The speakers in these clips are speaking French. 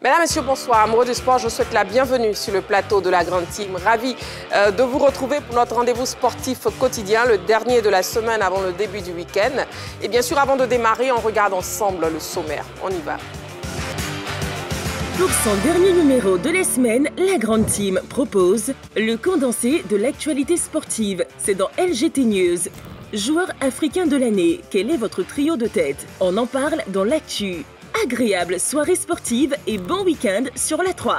Mesdames, Messieurs, bonsoir. Amoureux du sport, je vous souhaite la bienvenue sur le plateau de la Grande Team. Ravi de vous retrouver pour notre rendez-vous sportif quotidien, le dernier de la semaine avant le début du week-end. Et bien sûr, avant de démarrer, on regarde ensemble le sommaire. On y va. Pour son dernier numéro de la semaine, la Grande Team propose le condensé de l'actualité sportive. C'est dans LGT News. Joueur africain de l'année, quel est votre trio de tête? On en parle dans l'actu. Agréable soirée sportive et bon week-end sur la 3.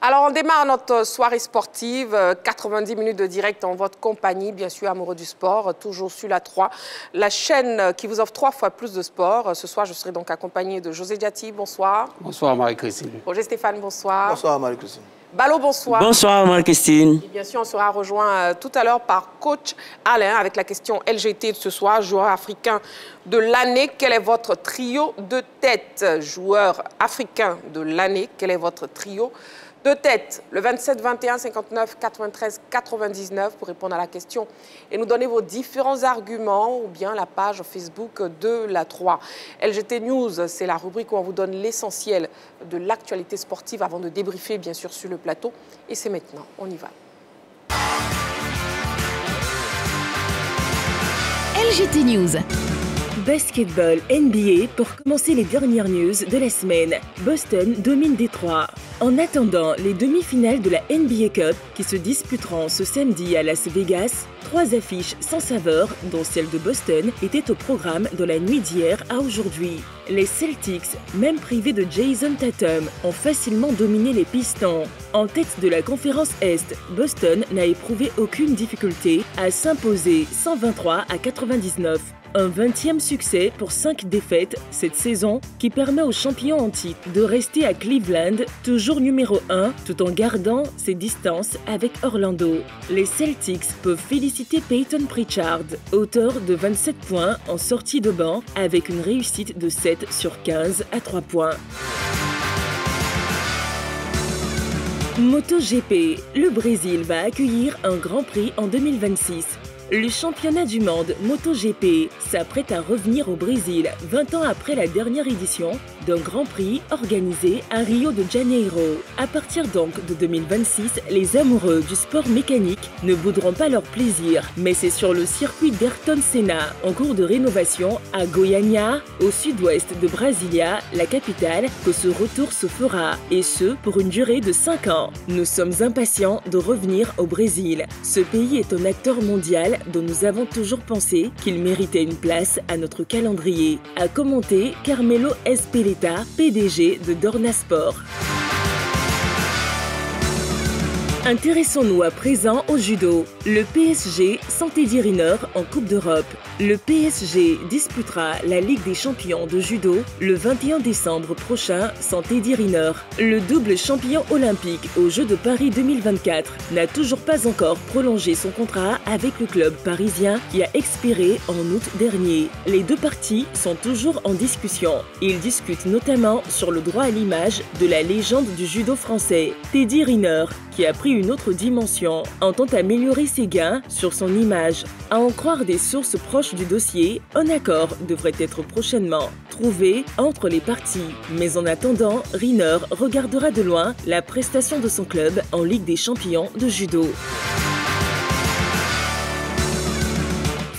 Alors, on démarre notre soirée sportive, 90 minutes de direct en votre compagnie, bien sûr, amoureux du sport, toujours sur la 3, la chaîne qui vous offre 3 fois plus de sport. Ce soir, je serai donc accompagné de José Diati, bonsoir. Bonsoir Marie-Christine. Roger Stéphane, bonsoir. Bonsoir Marie-Christine. Ballot, bonsoir. Bonsoir Marie-Christine. Et bien sûr, on sera rejoint tout à l'heure par coach Alain avec la question LGT de ce soir, joueur africain de l'année. Quel est votre trio de tête? Joueur africain de l'année, quel est votre trio de tête? Le 27 21 59 93 99 pour répondre à la question et nous donner vos différents arguments ou bien la page Facebook de la 3. LGT News, c'est la rubrique où on vous donne l'essentiel de l'actualité sportive avant de débriefer bien sûr sur le plateau. Et c'est maintenant, on y va. LGT News. Basketball NBA pour commencer les dernières news de la semaine. Boston domine Détroit. En attendant les demi-finales de la NBA Cup qui se disputeront ce samedi à Las Vegas, 3 affiches sans saveur, dont celle de Boston, étaient au programme de la nuit d'hier à aujourd'hui. Les Celtics, même privés de Jason Tatum, ont facilement dominé les Pistons. En tête de la conférence Est, Boston n'a éprouvé aucune difficulté à s'imposer 123 à 99. Un 20e succès pour 5 défaites cette saison qui permet aux champions en titre de rester à Cleveland, toujours numéro 1, tout en gardant ses distances avec Orlando. Les Celtics peuvent féliciter Peyton Pritchard, auteur de 27 points en sortie de banc avec une réussite de 7 sur 15 à 3 points. MotoGP, le Brésil va accueillir un Grand Prix en 2026. Le championnat du monde MotoGP s'apprête à revenir au Brésil 20 ans après la dernière édition d'un Grand Prix organisé à Rio de Janeiro. À partir donc de 2026, les amoureux du sport mécanique ne boudront pas leur plaisir, mais c'est sur le circuit d'Ayrton Senna, en cours de rénovation à Goiânia, au sud-ouest de Brasilia, la capitale, que ce retour se fera, et ce pour une durée de 5 ans. Nous sommes impatients de revenir au Brésil. Ce pays est un acteur mondial dont nous avons toujours pensé qu'il méritait une place à notre calendrier, a commenté Carmelo Ezpeleta, PDG de Dorna Sport. Intéressons-nous à présent au judo. Le PSG sans Teddy Riner en Coupe d'Europe. Le PSG disputera la Ligue des champions de judo le 21 décembre prochain sans Teddy Riner. Le double champion olympique aux Jeux de Paris 2024 n'a toujours pas encore prolongé son contrat avec le club parisien qui a expiré en août dernier. Les deux parties sont toujours en discussion. Ils discutent notamment sur le droit à l'image de la légende du judo français, Teddy Riner, qui a pris une autre dimension, entend améliorer ses gains sur son image. À en croire des sources proches du dossier, un accord devrait être prochainement trouvé entre les parties. Mais en attendant, Riner regardera de loin la prestation de son club en Ligue des champions de judo.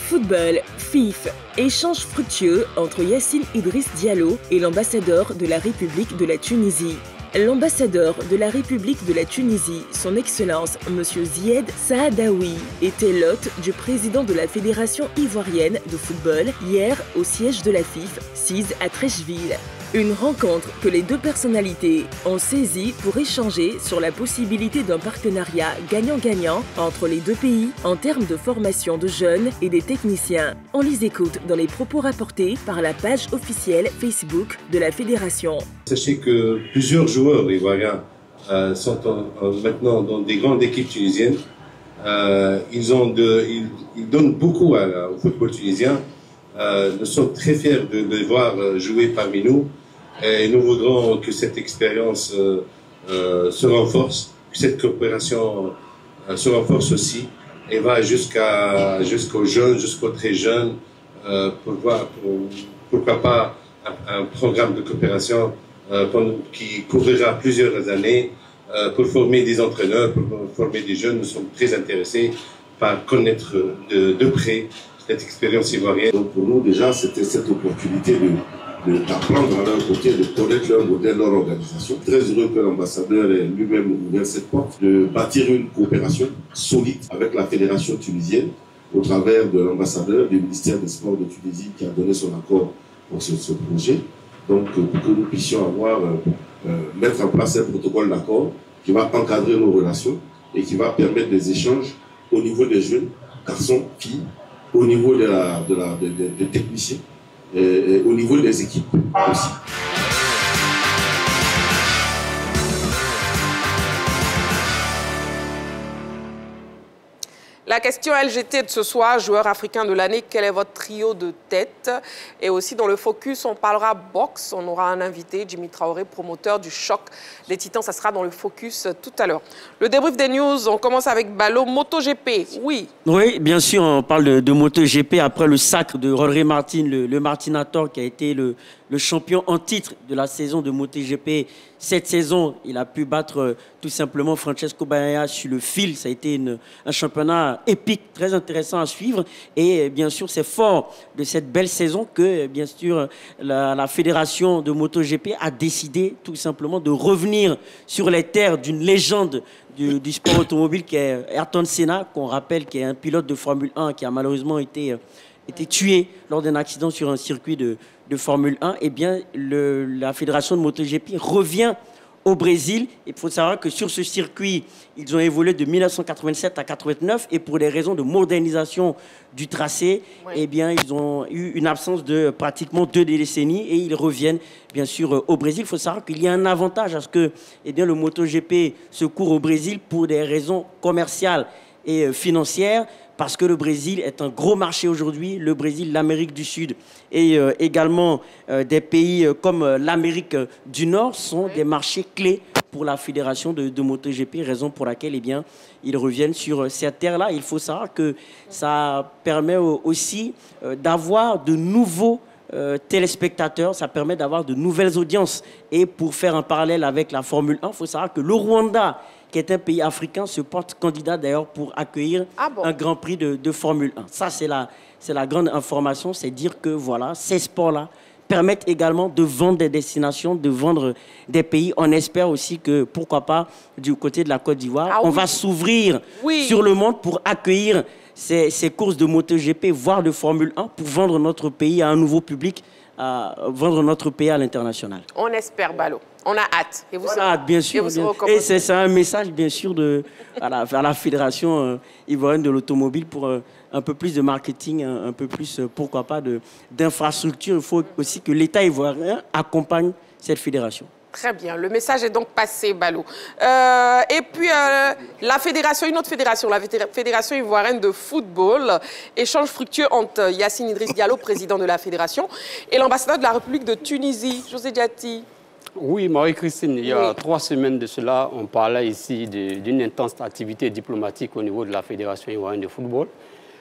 Football, FIF, échange fructueux entre Yacine Idriss Diallo et l'ambassadeur de la République de la Tunisie. L'ambassadeur de la République de la Tunisie, son Excellence M. Zied Saadaoui, était l'hôte du président de la Fédération ivoirienne de football hier au siège de la FIF, sise à Treichville. Une rencontre que les deux personnalités ont saisie pour échanger sur la possibilité d'un partenariat gagnant-gagnant entre les deux pays en termes de formation de jeunes et des techniciens. On les écoute dans les propos rapportés par la page officielle Facebook de la Fédération. Sachez que plusieurs joueurs ivoiriens sont maintenant dans des grandes équipes tunisiennes. Ils donnent beaucoup au football tunisien. Nous sommes très fiers de les voir jouer parmi nous. Et nous voudrons que cette expérience se renforce, que cette coopération se renforce aussi et va jusqu'aux jeunes, jusqu'aux très jeunes, pourquoi pas un programme de coopération qui couvrira plusieurs années pour former des entraîneurs, pour former des jeunes. Nous sommes très intéressés par connaître de près cette expérience ivoirienne. Donc pour nous, déjà, c'était cette opportunité d'apprendre à leur côté, de connaître leur modèle, leur organisation. Très heureux que l'ambassadeur ait lui-même ouvert cette porte, de bâtir une coopération solide avec la fédération tunisienne au travers de l'ambassadeur du ministère des Sports de Tunisie qui a donné son accord pour ce projet. Donc pour que nous puissions mettre en place un protocole d'accord qui va encadrer nos relations et qui va permettre des échanges au niveau des jeunes, garçons, filles, au niveau des techniciens, et au niveau des équipes aussi. La question LGT de ce soir, joueur africain de l'année, quel est votre trio de tête? Et aussi dans le focus, on parlera boxe. On aura un invité, Jimmy Traoré, promoteur du choc des Titans. Ça sera dans le focus tout à l'heure. Le débrief des news, on commence avec Balo, MotoGP. Oui. Oui, bien sûr, on parle de MotoGP après le sacre de Jorge Martin, le Martinator qui a été le champion en titre de la saison de MotoGP. Cette saison, il a pu battre tout simplement Francesco Bagnaia sur le fil. Ça a été un championnat épique, très intéressant à suivre. Et bien sûr, c'est fort de cette belle saison que, bien sûr, la fédération de MotoGP a décidé tout simplement de revenir sur les terres d'une légende du sport automobile qui est Ayrton Senna, qu'on rappelle, qui est un pilote de Formule 1 qui a malheureusement été tué lors d'un accident sur un circuit de Formule 1, eh bien, la fédération de MotoGP revient au Brésil. Il faut savoir que sur ce circuit, ils ont évolué de 1987 à 89 et pour des raisons de modernisation du tracé, eh bien, ils ont eu une absence de pratiquement 2 décennies et ils reviennent bien sûr au Brésil. Il faut savoir qu'il y a un avantage à ce que eh bien, le MotoGP se court au Brésil pour des raisons commerciales et financières. Parce que le Brésil est un gros marché aujourd'hui. Le Brésil, l'Amérique du Sud et également des pays comme l'Amérique du Nord sont des marchés clés pour la fédération de MotoGP, raison pour laquelle eh bien, ils reviennent sur cette terre-là. Il faut savoir que ça permet aussi d'avoir de nouveaux téléspectateurs, ça permet d'avoir de nouvelles audiences. Et pour faire un parallèle avec la Formule 1, il faut savoir que le Rwanda, qui est un pays africain, se porte candidat d'ailleurs pour accueillir un Grand Prix de Formule 1. Ça, c'est la grande information, c'est dire que voilà, ces sports-là permettent également de vendre des destinations, de vendre des pays. On espère aussi que, pourquoi pas, du côté de la Côte d'Ivoire, on va s'ouvrir sur le monde pour accueillir ces courses de MotoGP, voire de Formule 1, pour vendre notre pays à un nouveau public, vendre notre pays à l'international. On espère, Balo. On a hâte. Et vous on a hâte, bien sûr. Et c'est un message, bien sûr, à la Fédération ivoirienne de l'automobile pour un peu plus de marketing, un peu plus, pourquoi pas, d'infrastructure. Il faut aussi que l'État ivoirien accompagne cette fédération. Très bien. Le message est donc passé, Balo. Et puis, la fédération, une autre fédération, la Fédération ivoirienne de football, échange fructueux entre Yassine Idriss Diallo, président de la fédération, et l'ambassadeur de la République de Tunisie, José Diati. Oui, Marie-Christine, il y a 3 semaines de cela, on parlait ici d'une intense activité diplomatique au niveau de la Fédération ivoirienne de football,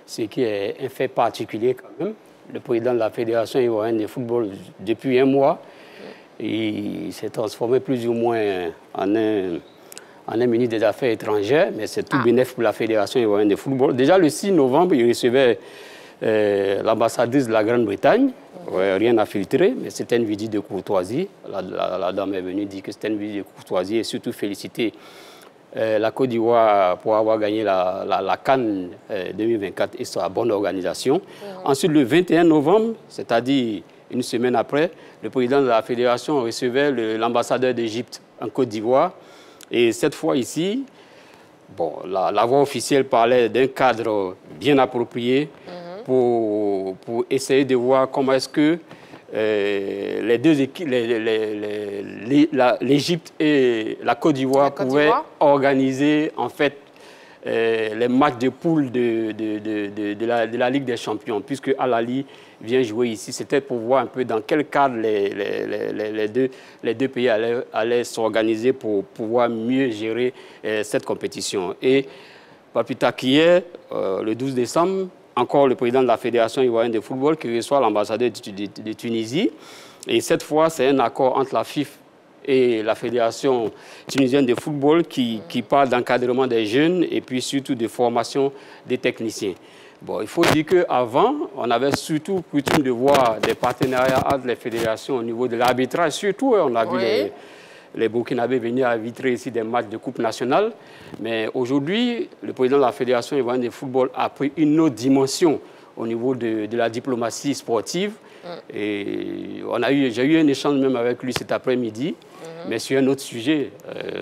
ce qui est un fait particulier quand même. Le président de la Fédération ivoirienne de football, depuis un mois, il s'est transformé plus ou moins en un ministre des Affaires étrangères, mais c'est tout bénéfice pour la Fédération ivoirienne de football. Déjà le 6 novembre, il recevait l'ambassadrice de la Grande-Bretagne. Rien à filtrer, mais c'était une visite de courtoisie. La dame est venue dire que c'était une visite de courtoisie et surtout féliciter la Côte d'Ivoire pour avoir gagné la CAN 2024 et sa bonne organisation. Ensuite, le 21 novembre, c'est-à-dire une semaine après, le président de la fédération recevait l'ambassadeur d'Égypte en Côte d'Ivoire. Et cette fois ici, bon, la voix officielle parlait d'un cadre bien approprié pour essayer de voir comment est-ce que les deux équipes, l'Égypte et la Côte d'Ivoire pouvaient organiser en fait les matchs de poule de la Ligue des Champions, puisque Al-Ahly vient jouer ici. C'était pour voir un peu dans quel cadre les deux pays allaient s'organiser pour pouvoir mieux gérer cette compétition. Et pas plus tard qu'hier, le 12 décembre, encore le président de la Fédération ivoirienne de football qui reçoit l'ambassadeur de Tunisie. Et cette fois, c'est un accord entre la FIF et la Fédération tunisienne de football qui parle d'encadrement des jeunes et puis surtout de formation des techniciens. Bon, il faut dire qu'avant, on avait surtout coutume de voir des partenariats entre les fédérations au niveau de l'arbitrage. Surtout, on a vu les Burkinabés venir arbitrer ici des matchs de Coupe nationale. Mais aujourd'hui, le président de la Fédération ivoirienne de football a pris une autre dimension au niveau de la diplomatie sportive. Et j'ai eu un échange même avec lui cet après-midi, mais sur un autre sujet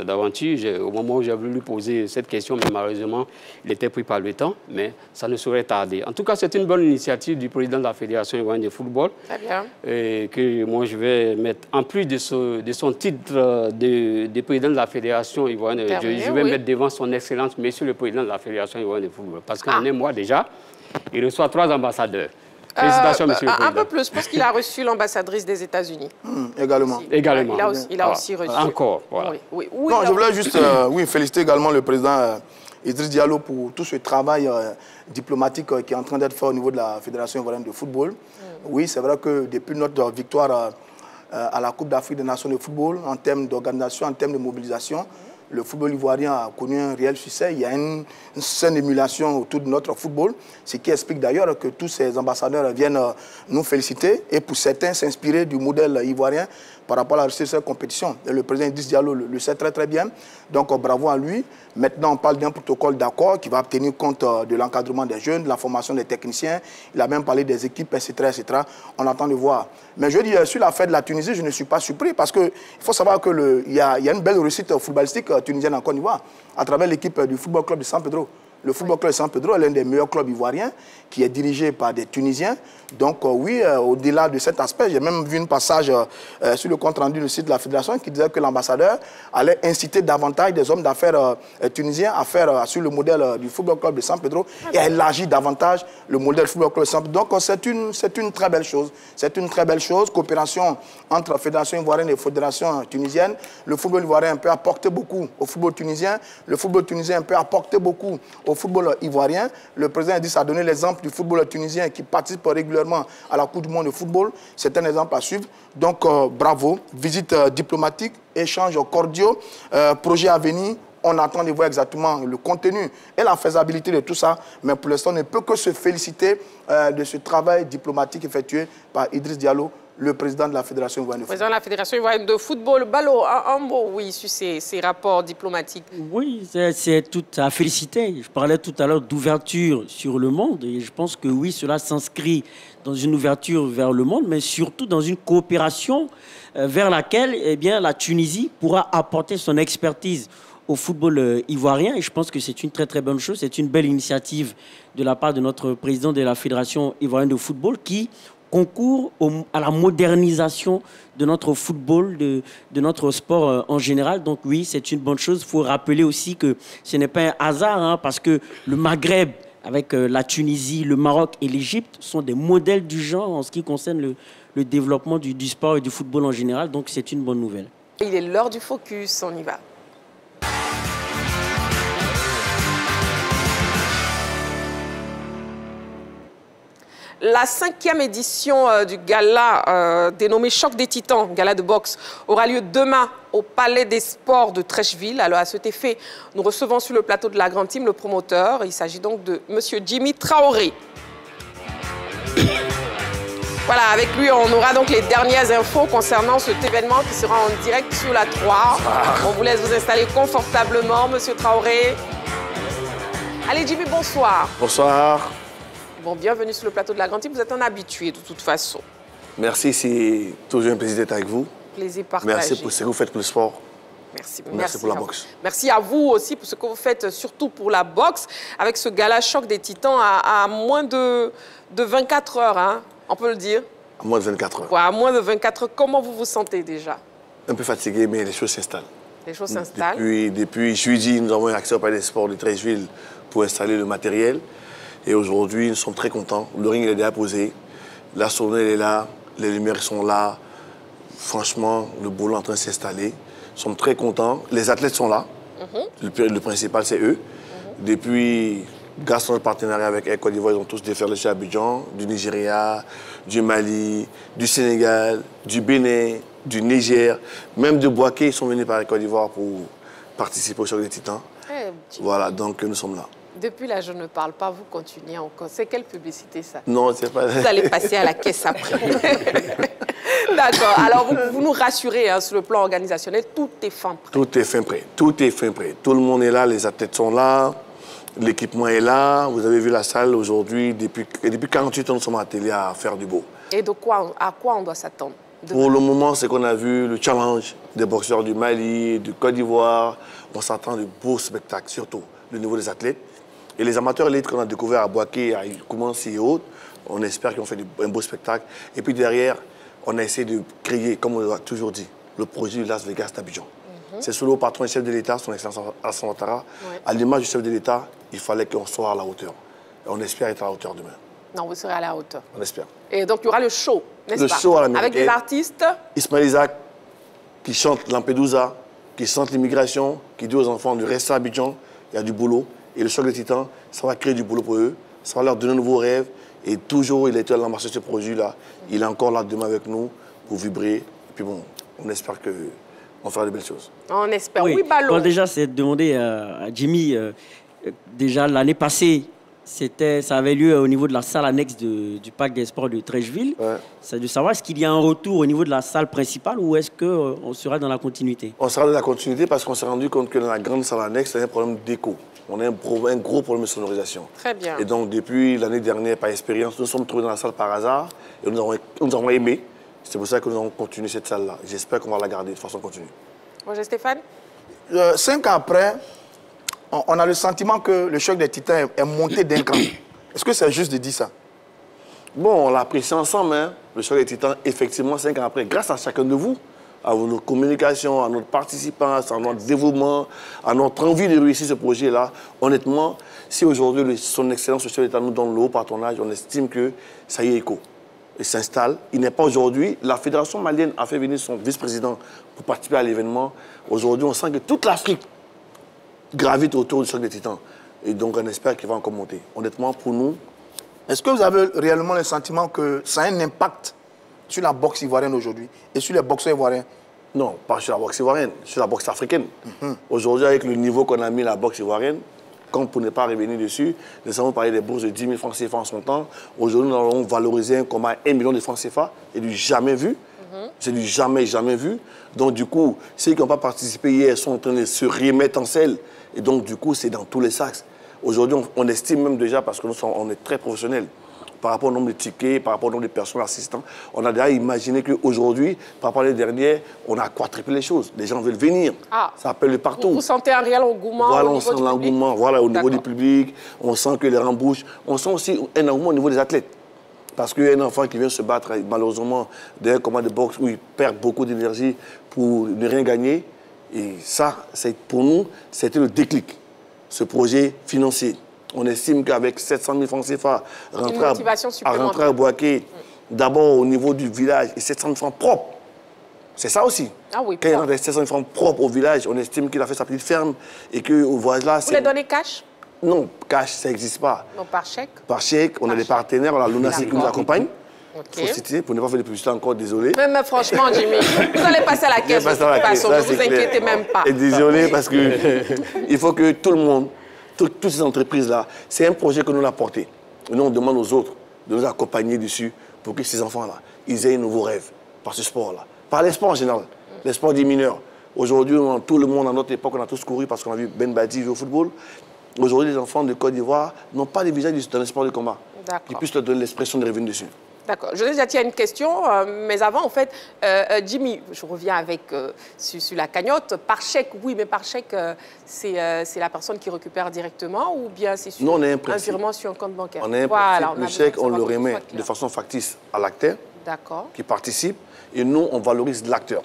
d'aventure. Au moment où j'ai voulu lui poser cette question, mais malheureusement, il était pris par le temps, mais ça ne saurait tarder. En tout cas, c'est une bonne initiative du président de la Fédération ivoirienne de football. Très bien. Et que moi, je vais mettre, en plus de son titre de président de la Fédération ivoirienne, je vais mettre devant son excellence, monsieur le président de la Fédération ivoirienne de football. Parce qu'en un mois déjà, il reçoit 3 ambassadeurs. Félicitations, monsieur le président. Un peu plus, parce qu'il a reçu l'ambassadrice des États-Unis. Également. Également. Il a aussi reçu. Encore, voilà. Oui, non, je voulais juste féliciter également le président Idriss Diallo pour tout ce travail diplomatique qui est en train d'être fait au niveau de la Fédération ivoirienne de football. Oui, c'est vrai que depuis notre victoire à la Coupe d'Afrique des Nations de football, en termes d'organisation, en termes de mobilisation, le football ivoirien a connu un réel succès. Il y a une saine émulation autour de notre football, ce qui explique d'ailleurs que tous ces ambassadeurs viennent nous féliciter et pour certains s'inspirer du modèle ivoirien par rapport à cette compétition. Et le président Idriss Diallo le sait très très bien, donc bravo à lui. Maintenant, on parle d'un protocole d'accord qui va tenir compte de l'encadrement des jeunes, de la formation des techniciens. Il a même parlé des équipes, etc. etc. On attend de voir. Mais je dis, sur l'affaire de la Tunisie, je ne suis pas surpris parce qu'il faut savoir qu'il y a une belle réussite footballistique tunisienne en Côte d'Ivoire à travers l'équipe du Football Club de San Pedro. Le Football Club de San Pedro est l'un des meilleurs clubs ivoiriens qui est dirigé par des Tunisiens. Donc oui, au-delà de cet aspect, j'ai même vu un passage sur le compte rendu du site de la Fédération qui disait que l'ambassadeur allait inciter davantage des hommes d'affaires tunisiens à faire sur le modèle du Football Club de San Pedro et à élargir davantage le modèle du Football Club de San Pedro. Donc c'est une très belle chose. C'est une très belle chose. Coopération entre la Fédération ivoirienne et la Fédération tunisienne. Le football ivoirien peut apporter beaucoup au football tunisien. Le football tunisien peut apporter beaucoup au football ivoirien. Le président Idriss a donné l'exemple du football tunisien qui participe régulièrement à la Coupe du monde de football. C'est un exemple à suivre. Donc, bravo. Visite diplomatique, échanges cordiaux, projet à venir. On attend de voir exactement le contenu et la faisabilité de tout ça. Mais pour l'instant, on ne peut que se féliciter de ce travail diplomatique effectué par Idriss Diallo, le président de la Fédération ivoirienne de football. Président de la Fédération ivoirienne de football. Balo, un mot, oui, sur ces rapports diplomatiques. Oui, c'est tout à féliciter. Je parlais tout à l'heure d'ouverture sur le monde et je pense que oui, cela s'inscrit dans une ouverture vers le monde, mais surtout dans une coopération vers laquelle la Tunisie pourra apporter son expertise au football ivoirien. Et je pense que c'est une très très bonne chose. C'est une belle initiative de la part de notre président de la Fédération ivoirienne de football qui concourt à la modernisation de notre football, de notre sport en général. Donc oui, c'est une bonne chose. Il faut rappeler aussi que ce n'est pas un hasard, parce que le Maghreb, avec la Tunisie, le Maroc et l'Égypte, sont des modèles du genre en ce qui concerne le développement du sport et du football en général. Donc c'est une bonne nouvelle. Il est l'heure du focus, on y va. La 5e édition du gala dénommé Choc des Titans, gala de boxe, aura lieu demain au Palais des Sports de Trècheville. Alors à cet effet, nous recevons sur le plateau de la Grande Team le promoteur. Il s'agit donc de M. Jimmy Traoré. Voilà, avec lui, on aura donc les dernières infos concernant cet événement qui sera en direct sur la 3. On vous laisse vous installer confortablement, M. Traoré. Allez, Jimmy, bonsoir. Bonsoir. Bon, bienvenue sur le plateau de la Grande Team. Vous êtes un habitué de toute façon. Merci, c'est toujours un plaisir d'être avec vous. Plaisir partagé. Merci pour ce que vous faites pour le sport. Merci. Merci pour la boxe. Merci à vous aussi pour ce que vous faites, surtout pour la boxe, avec ce gala Choc des Titans à moins de 24 heures, on peut le dire. À moins de 24 heures. Ouais, à moins de 24 heures. Comment vous vous sentez déjà? Un peu fatigué, mais les choses s'installent. Les choses s'installent. Depuis jeudi, nous avons eu accès au Palais des Sports de Trècheville pour installer le matériel. Et aujourd'hui, nous sommes très contents. Le ring est déjà posé. La sonnette est là. Les lumières sont là. Franchement, le boulot est en train de s'installer. Nous sommes très contents. Les athlètes sont là. Le principal, c'est eux. Depuis grâce à notre partenariat avec Air Côte d'Ivoire, ils ont tous déferlé chez Abidjan, du Nigeria, du Mali, du Sénégal, du Bénin, du Niger, même de Bouaké, ils sont venus par Air Côte d'Ivoire pour participer au Choc des Titans. Voilà, donc nous sommes là. Depuis là, je ne parle pas, vous continuez encore. C'est quelle publicité ça? Non, c'est pas... Vous allez passer à la caisse après. D'accord. Alors, vous nous rassurez hein, sur le plan organisationnel, tout est fin prêt. Tout est fin prêt. Tout est fin prêt. Tout le monde est là, les athlètes sont là, l'équipement est là. Vous avez vu la salle aujourd'hui. Depuis 48 ans, nous sommes attelés à faire du beau. Et à quoi on doit s'attendre? Pour le moment, c'est qu'on a vu le challenge des boxeurs du Mali, du Côte d'Ivoire. On s'attend de beaux spectacles, surtout le niveau des athlètes. Et les amateurs élites qu'on a découverts à Bouaké, à Koumansi et autres, on espère qu'ils ont fait un beau spectacle. Et puis derrière, on a essayé de créer, comme on l'a toujours dit, le projet du Las Vegas d'Abidjan. C'est sous le patron et chef de l'État, son Excellence Alassane Ouattara. À l'image du chef de l'État, il fallait qu'on soit à la hauteur. Et on espère être à la hauteur demain. Non, vous serez à la hauteur. On espère. Et donc, il y aura le show, n'est-ce pas? Le show à l'américaine. Avec des artistes. Ismaël Isaac, qui chante Lampedusa, qui chante l'immigration, qui dit aux enfants de rester à Abidjan, il y a du boulot. Et le Choc des Titans, ça va créer du boulot pour eux, ça va leur donner de nouveaux rêves. Et toujours, il a été à l'ambassade de ce projet-là. Il est encore là demain avec nous pour vibrer. Et puis bon, on espère qu'on fera de belles choses. On espère. Oui, Ballon. Bon, déjà, c'est de demander à Jimmy, déjà l'année passée, ça avait lieu au niveau de la salle annexe du Parc des Sports de Treichville. Ouais. C'est de savoir, est-ce qu'il y a un retour au niveau de la salle principale ou est-ce qu'on sera dans la continuité? On sera dans la continuité parce qu'on s'est rendu compte que dans la grande salle annexe, il y a un problème d'écho. On a un gros problème de sonorisation. Très bien. Et donc, depuis l'année dernière, par expérience, nous sommes trouvés dans la salle par hasard et nous avons aimé. C'est pour ça que nous avons continué cette salle-là. J'espère qu'on va la garder de façon continue. Roger Stéphane? 5 ans après, on a le sentiment que le Choc des Titans est monté d'un cran. Est-ce que c'est juste de dire ça? Bon, on l'a apprécié ensemble, hein, le Choc des Titans, effectivement, 5 ans après, grâce à chacun de vous, à notre communication, à notre participation, à notre dévouement, à notre envie de réussir ce projet-là. Honnêtement, si aujourd'hui son Excellence, le chef d'État nous donne le haut patronage, on estime que ça y est écho. Il s'installe. Il n'est pas aujourd'hui. La Fédération malienne a fait venir son vice-président pour participer à l'événement. Aujourd'hui, on sent que toute l'Afrique gravite autour du Choc des Titans. Et donc, on espère qu'il va encore monter. Honnêtement, pour nous... Est-ce que vous avez réellement le sentiment que ça a un impact sur la boxe ivoirienne aujourd'hui et sur les boxeurs ivoiriens? Non, pas sur la boxe ivoirienne, sur la boxe africaine. Aujourd'hui, avec le niveau qu'on a mis la boxe ivoirienne, comme pour ne pas revenir dessus, nous avons parlé des bourses de 10 000 francs CFA en son temps. Aujourd'hui, nous allons valoriser un combat à 1 million de francs CFA. C'est du jamais vu. C'est du jamais vu. Donc, du coup, ceux qui n'ont pas participé hier sont en train de se remettre en selle. Et donc, du coup, c'est dans tous les sacs. Aujourd'hui, on estime même déjà, parce que on est très professionnels, par rapport au nombre de tickets, par rapport au nombre de personnes assistants, on a déjà imaginé qu'aujourd'hui, par rapport à l'année dernière, on a quadruplé les choses. Les gens veulent venir. Ah. Ça appelle de partout. Vous sentez un réel engouement voilà, au niveau on sent l'engouement. Voilà, au niveau du public. On sent que les rembouches. On sent aussi un engouement au niveau des athlètes. Parce qu'il y a un enfant qui vient se battre, malheureusement, d'un combat de boxe où il perd beaucoup d'énergie pour ne rien gagner. Et ça, pour nous, c'était le déclic. Ce projet financier. On estime qu'avec 700 000 francs CFA, rentrer à Bouaké, d'abord au niveau du village, et 700 000 francs propres. C'est ça aussi. Ah oui, quand il rentre 700 000 francs propres au village, on estime qu'il a fait sa petite ferme et qu'au voyage là... Vous les donnez cash? Non, cash, ça n'existe pas. Non, par chèque? Par chèque, on a des partenaires, on a l'UNASI qui nous accompagne. Il faut citer, pour ne pas faire de publicité encore, désolé. Mais franchement, Jimmy, vous allez passer à la caisse de toute façon, ne vous inquiétez même pas. Et désolé parce qu'il faut que tout le monde, toutes ces entreprises-là, c'est un projet que nous avons porté. Et nous, on demande aux autres de nous accompagner dessus pour que ces enfants-là, ils aient un nouveau rêve par ce sport-là. Par les sports en général, les sports des mineurs. Aujourd'hui, tout le monde, à notre époque, on a tous couru parce qu'on a vu Ben Badi jouer au football. Aujourd'hui, les enfants de Côte d'Ivoire n'ont pas de visage dans les sports de combat. Ils puissent leur donner l'expression de revenir dessus. D'accord. Je déjà tiens une question, mais avant, en fait, Jimmy, je reviens avec sur la cagnotte. Par chèque, oui, mais par chèque, c'est la personne qui récupère directement ou bien c'est sur un virement sur un compte bancaire? On a un principe. Le chèque, on le remet de façon factice à l'acteur qui participe et nous, on valorise l'acteur.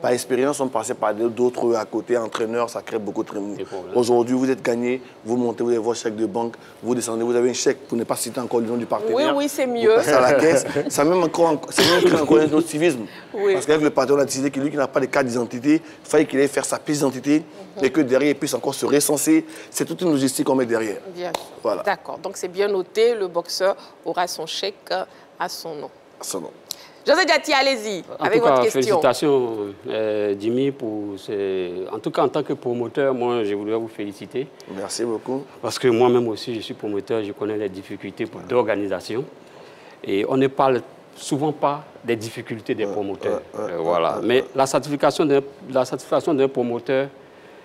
Par expérience, on passait par d'autres à côté, entraîneurs, ça crée beaucoup de remous. Aujourd'hui, vous êtes gagné, vous montez, vous avez votre chèque de banque, vous descendez, vous avez un chèque, pour ne pas citer encore le nom du partenaire. Oui, c'est mieux. Vous passez à la caisse. Ça même encore un autre civisme. Oui. Parce qu'avec le patron, on a décidé que lui qui n'a pas de carte d'identité, il fallait qu'il aille faire sa pièce d'identité et que derrière, il puisse encore se recenser. C'est toute une logistique qu'on met derrière. Bien. Voilà. D'accord. Donc, c'est bien noté. Le boxeur aura son chèque à son nom. À son nom. José Diati, allez-y, avec votre question. Félicitations, Jimmy, en tout cas, en tant que promoteur, moi, je voudrais vous féliciter. Merci beaucoup. Parce que moi-même aussi, je suis promoteur, je connais les difficultés d'organisation. Et on ne parle souvent pas des difficultés des promoteurs. Voilà. Mais la satisfaction d'un promoteur,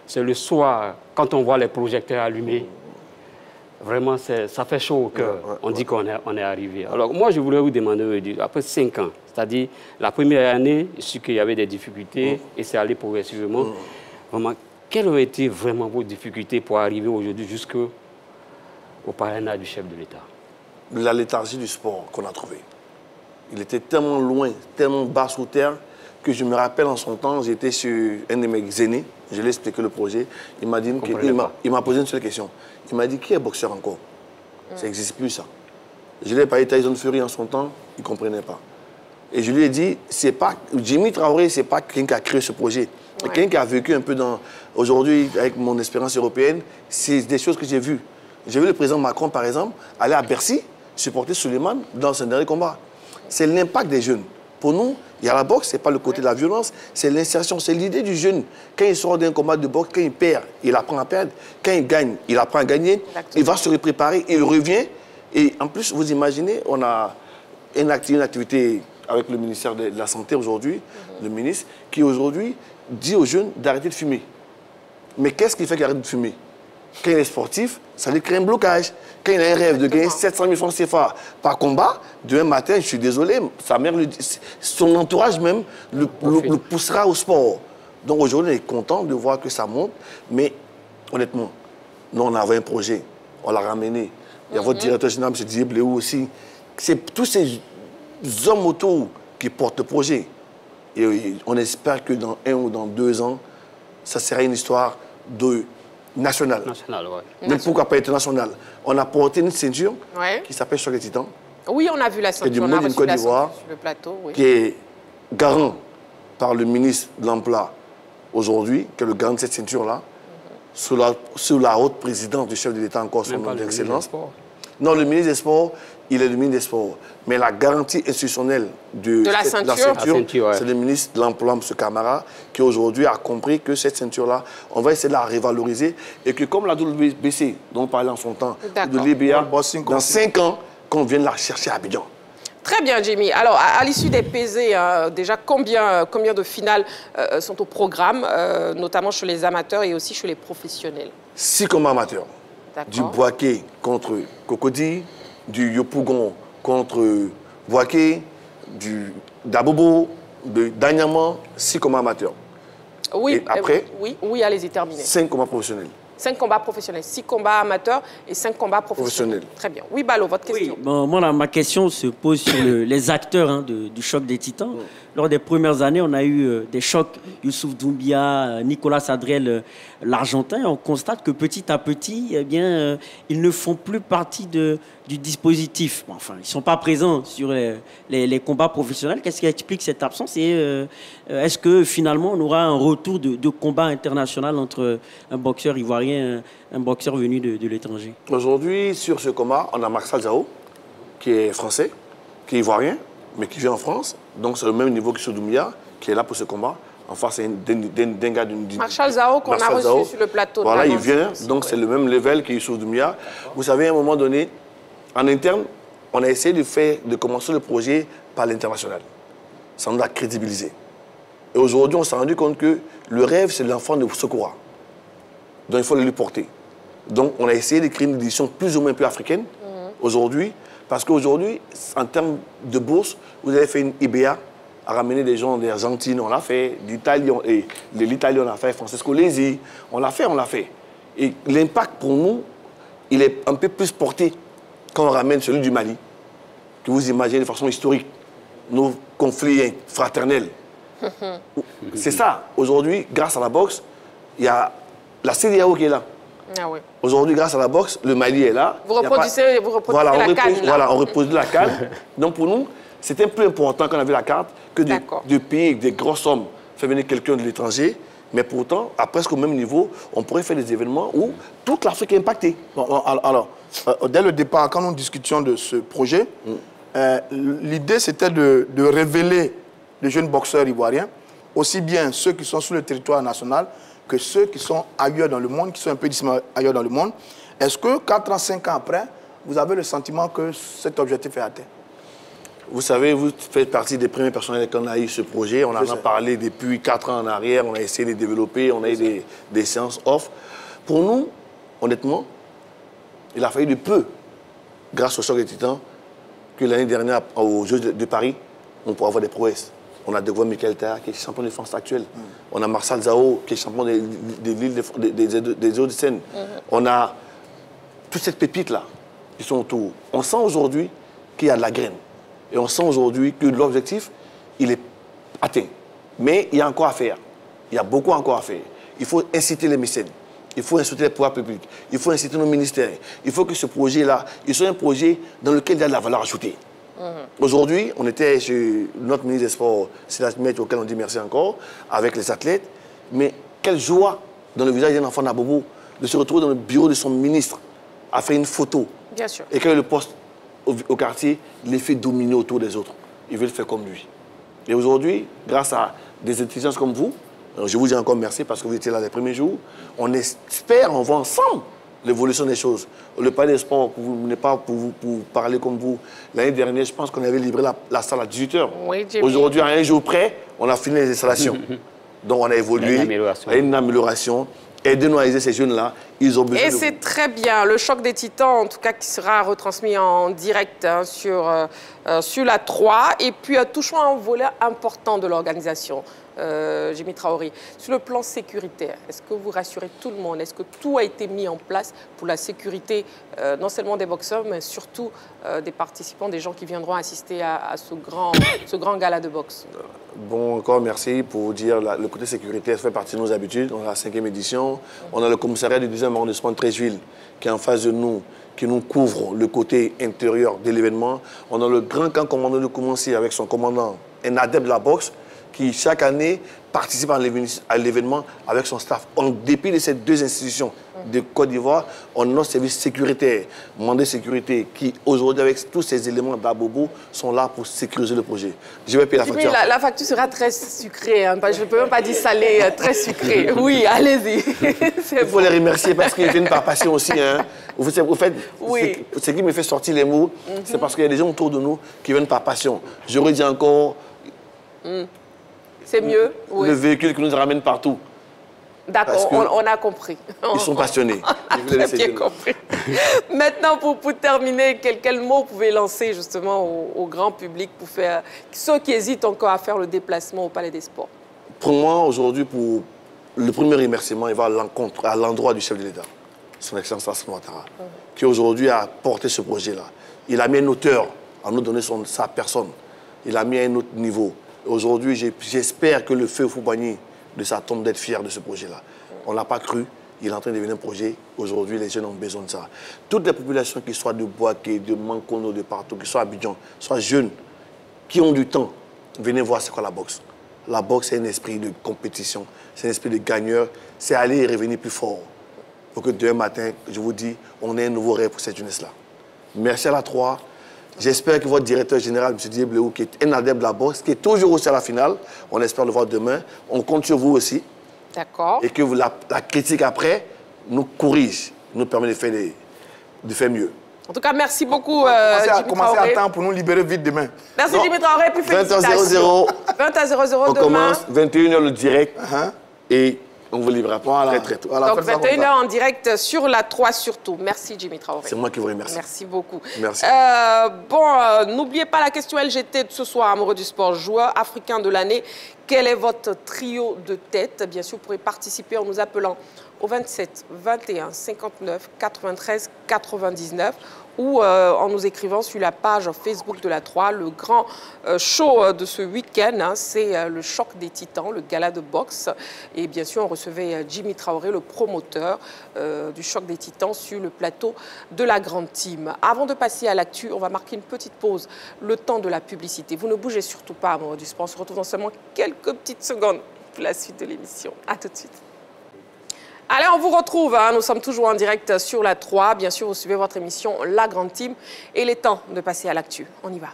c'est le soir, quand on voit les projecteurs allumés. Vraiment, ça fait chaud au cœur. On dit qu'on est arrivé. Alors, moi, je voulais vous demander, après 5 ans, c'est-à-dire la première année, je sais qu'il y avait des difficultés et c'est allé progressivement. Vraiment, quelles ont été vraiment vos difficultés pour arriver aujourd'hui jusqu'au parrainage du chef de l'État? La léthargie du sport qu'on a trouvé. Il était tellement loin, tellement bas sous terre, que je me rappelle en son temps, j'étais sur un de mes aînés, je lui ai expliqué le projet, il m'a posé une seule question. Il m'a dit, qui est boxeur encore? Ça n'existe plus, ça. Je lui ai parlé de Tyson Fury en son temps, il ne comprenait pas. Et je lui ai dit, Jimmy Traoré, ce n'est pas quelqu'un qui a créé ce projet. C'est quelqu'un qui a vécu un peu aujourd'hui, avec mon expérience européenne, c'est des choses que j'ai vues. J'ai vu le président Macron, par exemple, aller à Bercy, supporter Suleiman dans son dernier combat. C'est l'impact des jeunes. Pour nous, il y a la boxe, ce n'est pas le côté de la violence, c'est l'insertion, c'est l'idée du jeune. Quand il sort d'un combat de boxe, quand il perd, il apprend à perdre. Quand il gagne, il apprend à gagner. Exactement. Il va se préparer, il revient. Et en plus, vous imaginez, on a une activité avec le ministère de la Santé aujourd'hui, le ministre, qui aujourd'hui dit aux jeunes d'arrêter de fumer. Mais qu'est-ce qui fait qu'il arrête de fumer? Quand il est sportif, ça lui crée un blocage. Quand il a un rêve de gagner 700 000 francs CFA par combat, demain matin, je suis désolé, sa mère, son entourage même le poussera au sport. Donc aujourd'hui, on est content de voir que ça monte. Mais honnêtement, nous, on avait un projet, on l'a ramené. Il y a votre directeur général, M. Didier Bléou aussi. C'est tous ces hommes autour qui portent le projet. Et on espère que dans 1 ou dans 2 ans, ça sera une histoire nationale. Mais pourquoi pas internationale? On a porté une ceinture qui s'appelle Choc des Titans. Oui, on a vu la ceinture. On a reçu la ceinture sur le plateau. Qui est garant par le ministre de l'Emploi aujourd'hui, qui est le garant de cette ceinture-là, sous la haute présidence du chef de l'État, encore son nom d'excellence. Non, le ministre des Sports, il est le ministre des Sports. Mais la garantie institutionnelle de la ceinture, c'est le ministre de l'Emploi, M. Camara, qui aujourd'hui a compris que cette ceinture-là, on va essayer de la revaloriser et que comme la WBC, dont on parlait en son temps, de l'EBA, dans 5 ans, qu'on vienne la chercher à Abidjan. Très bien, Jimmy. Alors, à l'issue des pesées, déjà, combien de finales sont au programme, notamment chez les amateurs et aussi chez les professionnels? 6 combats amateurs. Du Boaké contre Cocody, du Yopougon contre Boaké, du Dabobo, de Danyama, 6 combats amateurs. Oui, et après, oui, allez-y, terminez. 5 combats professionnels. 5 combats professionnels, 6 combats amateurs et 5 combats professionnels. Très bien. Oui, Balo, votre question. Oui, bon, moi, ma question se pose sur les acteurs du choc des Titans. Lors des premières années, on a eu des chocs, Youssouf Doumbia, Nicolas Adriel, l'Argentin. On constate que petit à petit, eh bien, ils ne font plus partie du dispositif. Bon, enfin, ils ne sont pas présents sur les combats professionnels. Qu'est-ce qui explique cette absence? Et est-ce que finalement, on aura un retour de combat international entre un boxeur ivoirien et un boxeur venu de l'étranger? Aujourd'hui, sur ce combat, on a Marcel Zao, qui est français, qui est ivoirien, mais qui vit en France. Donc, c'est le même niveau que Doumbia, qui est là pour ce combat. En face, c'est d'un gars d'une... Marshall Zao, qu'on a reçu sur le plateau. Voilà, il vient. Donc, c'est le même level que Youssouf Doumbia. Vous savez, à un moment donné, en interne, on a essayé de commencer le projet par l'international. Ça nous a crédibilisé. Et aujourd'hui, on s'est rendu compte que le rêve, c'est l'enfant de Sokoura. Donc, il faut le lui porter. Donc, on a essayé de créer une édition plus ou moins plus africaine, aujourd'hui. Parce qu'aujourd'hui, en termes de bourse, vous avez fait une IBA à ramener des gens d'Argentine, on l'a fait, d'Italie, et de l'Italie, on l'a fait, Francesco Lesi, on l'a fait. Et l'impact pour nous, il est un peu plus porté quand on ramène celui du Mali, que vous imaginez de façon historique, nos conflits fraternels. C'est ça. Aujourd'hui, grâce à la boxe, il y a la CEDEAO qui est là. Ah oui. Aujourd'hui, grâce à la boxe, le Mali est là. Vous reproduisez, la CAN. Voilà, on reproduit la CAN. Donc pour nous, c'était plus important quand on avait la carte que de payer des grosses sommes, faire venir quelqu'un de l'étranger. Mais pourtant, à presque au même niveau, on pourrait faire des événements où toute l'Afrique est impactée. Bon, alors, dès le départ, quand nous discutions de ce projet, l'idée c'était de révéler les jeunes boxeurs ivoiriens, aussi bien ceux qui sont sur le territoire national que ceux qui sont ailleurs dans le monde, qui sont un peu ailleurs dans le monde. Est-ce que 4 ans, 5 ans après, vous avez le sentiment que cet objectif est atteint? Vous savez, vous faites partie des premiers personnels qu'on a eu ce projet. On en a parlé depuis 4 ans en arrière. On a essayé de développer. On a eu des séances off. Pour nous, honnêtement, il a fallu de peu, grâce au choc des titans, que l'année dernière, aux Jeux de Paris, on pourra avoir des prouesses. On a découvert Michael Théa, qui est champion de France actuelle. On a Marcel Zao, qui est champion des Hauts-de-Seine. On a toute cette pépite-là qui sont autour. On sent aujourd'hui qu'il y a de la graine. Et on sent aujourd'hui que l'objectif, il est atteint. Mais il y a encore à faire. Il y a beaucoup encore à faire. Il faut inciter les mécènes. Il faut inciter les pouvoirs publics. Il faut inciter nos ministères. Il faut que ce projet-là, il soit un projet dans lequel il y a de la valeur ajoutée. Aujourd'hui, on était chez notre ministre des Sports, Silas Met, auquel on dit merci encore, avec les athlètes. Mais quelle joie dans le visage d'un enfant d'Abobo de se retrouver dans le bureau de son ministre à faire une photo. Bien sûr. Et quand il le poste au quartier, il les fait dominer autour des autres. Il veut le faire comme lui. Et aujourd'hui, grâce à des intelligences comme vous, je vous dis encore merci parce que vous étiez là les premiers jours, on espère, on voit ensemble l'évolution des choses. Le palais des sports, n'est pas pour parler comme vous. L'année dernière, je pense qu'on avait livré la salle à 18h. Oui, aujourd'hui, à un jour près, on a fini les installations. Donc on a évolué, il y a une amélioration. Aidez-nous à aider ces jeunes-là, ils ont besoin de vous. Et c'est très bien, le choc des titans, en tout cas, qui sera retransmis en direct sur la 3. Et puis, touchons à un volet important de l'organisation, Djimi Traoré. Sur le plan sécuritaire, est-ce que vous rassurez tout le monde? Est-ce que tout a été mis en place pour la sécurité, non seulement des boxeurs, mais surtout des participants, des gens qui viendront assister à ce grand gala de boxe? Bon, encore merci pour dire le côté sécuritaire fait partie de nos habitudes. On a la 5e édition. On a le commissariat du 2e arrondissement de Treichville qui est en face de nous, qui nous couvre le côté intérieur de l'événement. On a le grand camp commandant de Koumansi avec son commandant, un adepte de la boxe, qui chaque année participe à l'événement avec son staff. En dépit de ces deux institutions de Côte d'Ivoire, on a notre service sécuritaire, Mandé Sécurité, qui aujourd'hui, avec tous ces éléments d'Abobo, sont là pour sécuriser le projet. Je vais payer la facture. La facture sera très sucrée, hein. Je ne peux même pas dire salée, très sucrée. Oui, allez-y. Il faut les remercier parce qu'ils viennent par passion aussi. Hein. Vous faites, oui. Ce qui me fait sortir les mots, c'est parce qu'il y a des gens autour de nous qui viennent par passion. Je redis encore... C'est mieux, oui. Le véhicule qui nous ramène partout. D'accord, on a compris. Ils sont passionnés. Très bien compris. Maintenant, pour terminer, quel mot vous pouvez lancer justement au grand public pour faire ceux qui hésitent encore à faire le déplacement au Palais des Sports? Pour moi, aujourd'hui, pour le premier remerciement, il va à l'endroit du chef de l'État, son Excellence Alassane Ouattara, qui aujourd'hui a porté ce projet-là. Il a mis un auteur à nous donner sa personne. Il a mis à un autre niveau. Aujourd'hui, j'espère que le feu Foubani de sa tombe d'être fier de ce projet-là. On ne l'a pas cru, il est en train de devenir un projet. Aujourd'hui, les jeunes ont besoin de ça. Toutes les populations qui soient de Boaké, de Mankono, de partout, qui soient à Abidjan, soient jeunes, qui ont du temps, venez voir c'est quoi la boxe. La boxe, c'est un esprit de compétition, c'est un esprit de gagneur, c'est aller et revenir plus fort. Pour que demain matin, je vous dis, on ait un nouveau rêve pour cette jeunesse-là. Merci à la 3. J'espère que votre directeur général, M. Didier Bléou, qui est un adepte de la boxe, qui est toujours aussi à la finale, on espère le voir demain. On compte sur vous aussi. D'accord. Et que la critique après nous corrige, nous permet de faire mieux. En tout cas, merci beaucoup, Commencez à temps pour nous libérer vite demain. Merci, Djimi Traoré, puis félicitations. 20h00 on demain. commence, 21h le direct, et on vous livrera très tôt. Voilà, donc 21h en direct sur la 3 surtout. Merci, Djimi Traoré. C'est moi qui vous remercie. Merci beaucoup. Merci. N'oubliez pas la question LGT de ce soir, amoureux du sport, joueur africain de l'année. Quel est votre trio de tête? Bien sûr, vous pourrez participer en nous appelant au 27 21 59 93 99 ou en nous écrivant sur la page Facebook de la 3. Le grand show de ce week-end, hein, c'est le choc des titans, le gala de boxe. Et bien sûr, on recevait Jimmy Traoré, le promoteur du choc des titans, sur le plateau de la grande team. Avant de passer à l'actu, on va marquer une petite pause, le temps de la publicité. Vous ne bougez surtout pas, amoureux du sport. On se retrouve dans seulement quelques petites secondes pour la suite de l'émission. À tout de suite. Allez, on vous retrouve. Hein. Nous sommes toujours en direct sur la 3. Bien sûr, vous suivez votre émission La Grande Team. Et il est temps de passer à l'actu. On y va.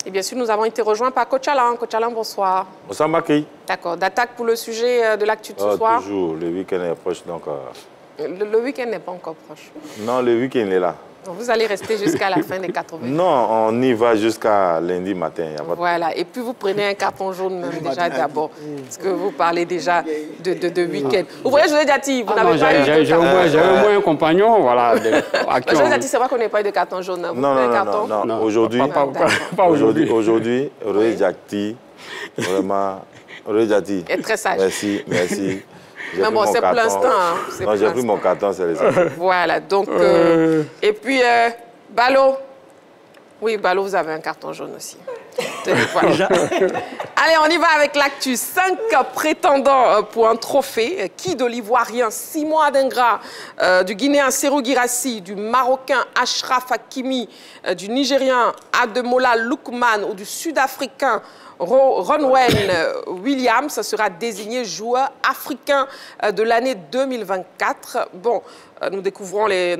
Et bien sûr, nous avons été rejoints par Coach Alain. Coach Alain, bonsoir. Bonsoir, Maki. D'accord. D'attaque pour le sujet de l'actu de ce soir. Toujours. Le week-end est proche, donc... Le week-end n'est pas encore proche. Non, le week-end est là. Donc vous allez rester jusqu'à la fin des 80. Non, on y va jusqu'à lundi matin. Voilà, et puis vous prenez un carton jaune même déjà d'abord, parce que vous parlez déjà de week-end. Vous voyez, José Diati, vous n'avez pas eu de carton jaune. J'ai au moins un compagnon, voilà. José Diati, c'est vrai qu'on n'a pas eu de carton jaune. Vous non. Aujourd'hui, José Diati, vraiment, José Diati. est très sage. Merci. Mais bon, c'est pour l'instant. Hein. Non, j'ai pris mon carton, c'est les autres. Voilà, donc... Et puis, Balo. Oui, Balo, vous avez un carton jaune aussi. Voilà. Allez, on y va avec l'actu. 5 prétendants pour un trophée. Qui de l'Ivoirien Simon Adingra, du Guinéen Serhou Guirassy, du Marocain Achraf Hakimi, du Nigérien Ademola Lookman ou du Sud-Africain Ronwen Williams sera désigné joueur africain de l'année 2024. Bon, nous découvrons les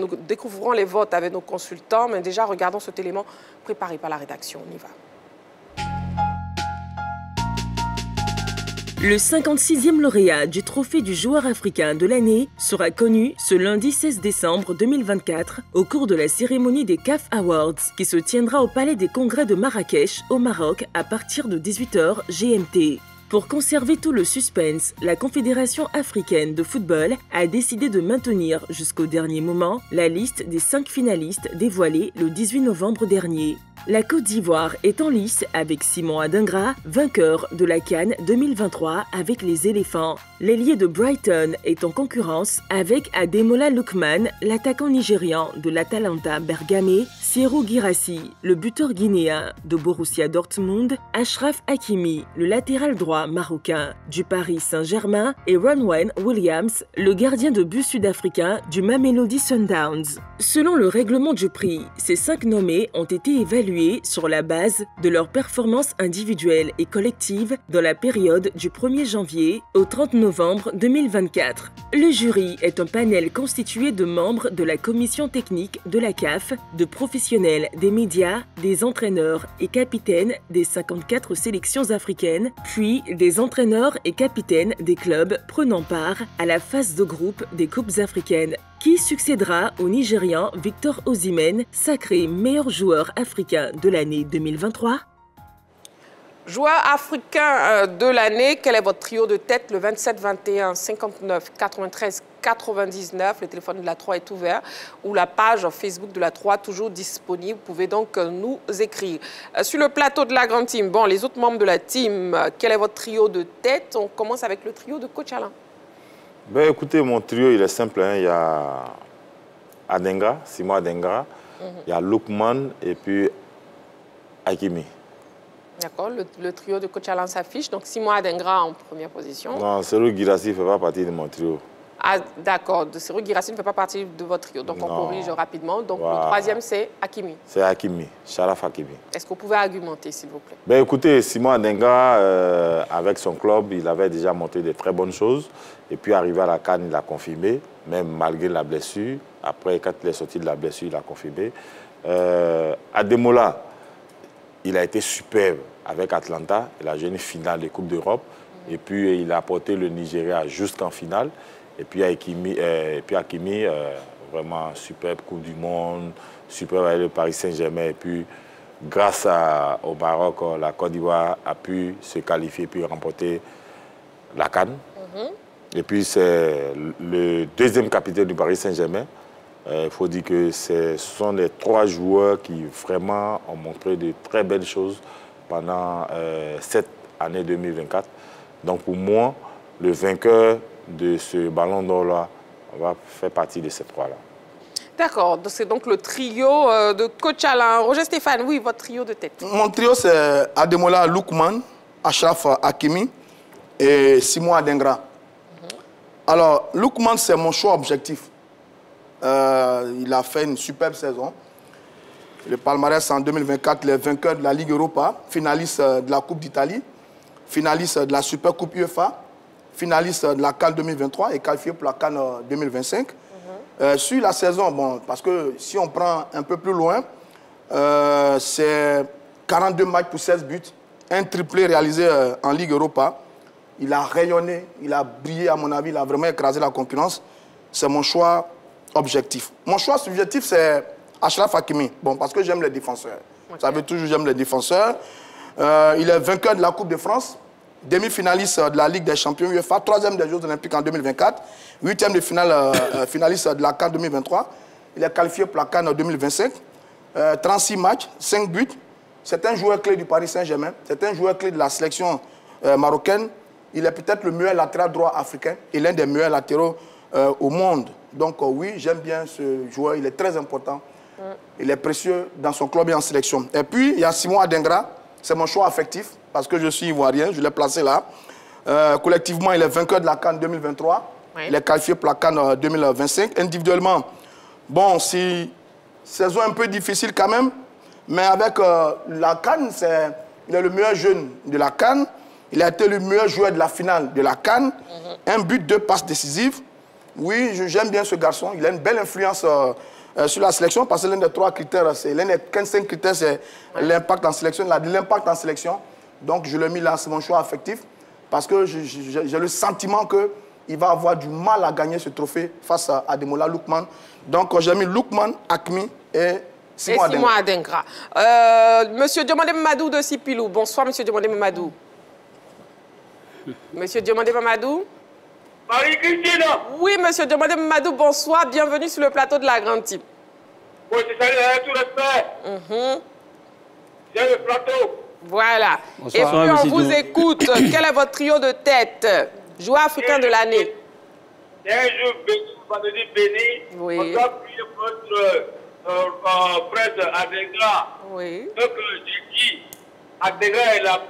votes avec nos consultants, mais déjà regardons cet élément préparé par la rédaction. On y va. Le 56e lauréat du trophée du joueur africain de l'année sera connu ce lundi 16 décembre 2024 au cours de la cérémonie des CAF Awards qui se tiendra au Palais des Congrès de Marrakech au Maroc à partir de 18h GMT. Pour conserver tout le suspense, la Confédération africaine de football a décidé de maintenir jusqu'au dernier moment la liste des 5 finalistes dévoilée le 18 novembre dernier. La Côte d'Ivoire est en lice avec Simon Adingra, vainqueur de la CAN 2023 avec les éléphants. L'ailier de Brighton est en concurrence avec Ademola Lookman, l'attaquant nigérian de l'Atalanta Bergame, Serhou Guirassy, le buteur guinéen de Borussia Dortmund, Achraf Hakimi, le latéral droit marocain du Paris Saint-Germain et Ronwen Williams, le gardien de but sud-africain du Mamelodi Sundowns. Selon le règlement du prix, ces 5 nommés ont été évalués sur la base de leurs performances individuelles et collectives dans la période du 1er janvier au 30 novembre 2024. Le jury est un panel constitué de membres de la commission technique de la CAF, de professionnels des médias, des entraîneurs et capitaines des 54 sélections africaines, puis des entraîneurs et capitaines des clubs prenant part à la phase de groupe des Coupes africaines. Qui succédera au Nigérian Victor Osimhen, sacré meilleur joueur africain de l'année 2023? Joueur africain de l'année, quel est votre trio de tête? Le 27 21 59 93 99, le téléphone de la 3 est ouvert, ou la page Facebook de la 3 toujours disponible. Vous pouvez donc nous écrire. Sur le plateau de la grande team, bon, les autres membres de la team, quel est votre trio de tête? On commence avec le trio de Coach Alain. Ben, écoutez, mon trio, il est simple. Hein. Il y a Adingra, Simon Adingra, il y a Lookman et puis Hakimi. D'accord, le trio de Coach Alain s'affiche. Donc, Simon Adingra en première position. Non, Serhou Guirassy ne fait pas partie de mon trio. Ah, d'accord, Serhou Guirassy ne fait pas partie de votre trio. Donc, on corrige rapidement. Donc, le troisième, c'est Hakimi. C'est Hakimi, Achraf Hakimi. Est-ce que vous pouvez argumenter, s'il vous plaît? Ben, écoutez, Simon Adingra, avec son club, il avait déjà montré de très bonnes choses. Et puis, arrivé à la CAN, il a confirmé, même malgré la blessure. Après, quand il est sorti de la blessure, il a confirmé. Ademola, il a été superbe avec Atlanta. Il a joué une finale des Coupes d'Europe. Et puis, il a porté le Nigeria jusqu'en finale. Et puis Hakimi, vraiment superbe Coupe du Monde, superbe avec le Paris Saint-Germain. Et puis, grâce au Maroc, la Côte d'Ivoire a pu se qualifier puis remporter la CAN. Et puis, c'est le deuxième capitaine du Paris Saint-Germain. Il faut dire que ce sont les 3 joueurs qui vraiment ont montré de très belles choses pendant cette année 2024. Donc, pour moi, le vainqueur de ce ballon d'or-là va faire partie de ces trois-là. D'accord, c'est donc le trio de coach Alain. Roger Stéphane, oui, votre trio de tête. Mon trio, c'est Ademola Lookman, Achraf Hakimi et Simon Adengra. Alors, Lookman, c'est mon choix objectif. Il a fait une superbe saison. Le palmarès en 2024, les vainqueurs de la Ligue Europa, finaliste de la Coupe d'Italie, finaliste de la Super Coupe UEFA, finaliste de la CAN 2023 et qualifié pour la CAN 2025. Sur la saison, bon, parce que si on prend un peu plus loin, c'est 42 matchs pour 16 buts, un triplé réalisé en Ligue Europa. Il a rayonné, il a brillé à mon avis, il a vraiment écrasé la concurrence. C'est mon choix objectif. Mon choix subjectif, c'est Achraf Hakimi. Bon, parce que j'aime les défenseurs. Okay. Vous savez toujours, j'aime les défenseurs. Il est vainqueur de la Coupe de France, demi-finaliste de la Ligue des Champions UEFA, 3e des Jeux Olympiques en 2024, 8e de finale, finaliste de la CAN 2023. Il est qualifié pour la CAN 2025. 36 matchs, 5 buts. C'est un joueur clé du Paris Saint-Germain. C'est un joueur clé de la sélection marocaine. Il est peut-être le meilleur latéral droit africain et l'un des meilleurs latéraux au monde. Donc oui, j'aime bien ce joueur. Il est très important. Il est précieux dans son club et en sélection. Et puis, il y a Simon Adengra. C'est mon choix affectif parce que je suis ivoirien. Je l'ai placé là. Collectivement, il est vainqueur de la CAN 2023. Oui. Il est qualifié pour la CAN 2025. Individuellement, bon, c'est saison un peu difficile quand même. Mais avec la CAN, il est le meilleur jeune de la CAN. Il a été le meilleur joueur de la finale de la CAN. Un but, 2 passes décisives. Oui, j'aime bien ce garçon. Il a une belle influence sur la sélection parce que l'un des 3 critères, l'un des 5 critères, c'est l'impact en sélection. Il a de l'impact en sélection. Donc, je l'ai mis là, c'est mon choix affectif parce que j'ai le sentiment qu'il va avoir du mal à gagner ce trophée face à Ademola Lookman. Donc, j'ai mis Lookman, Hakimi et Simon Adengra. Monsieur Diomandé Mamadou de Sipilou. Bonsoir, monsieur Diomandé Mamadou. Monsieur Diomandé Mamadou. Marie-Christine. Oui, monsieur Diomandé Mamadou, bonsoir. Bienvenue sur le plateau de la Grande Team. Oui, c'est salut, tout respect. J'ai le plateau. Voilà. Bonsoir. Et puis, on vous écoute. Quel est votre trio de tête? Joueur africain de l'année. C'est un jour béni, vendredi béni. Oui. On doit prier votre prêtre Adengra. Oui. Donc, j'ai dit, Adengra est là.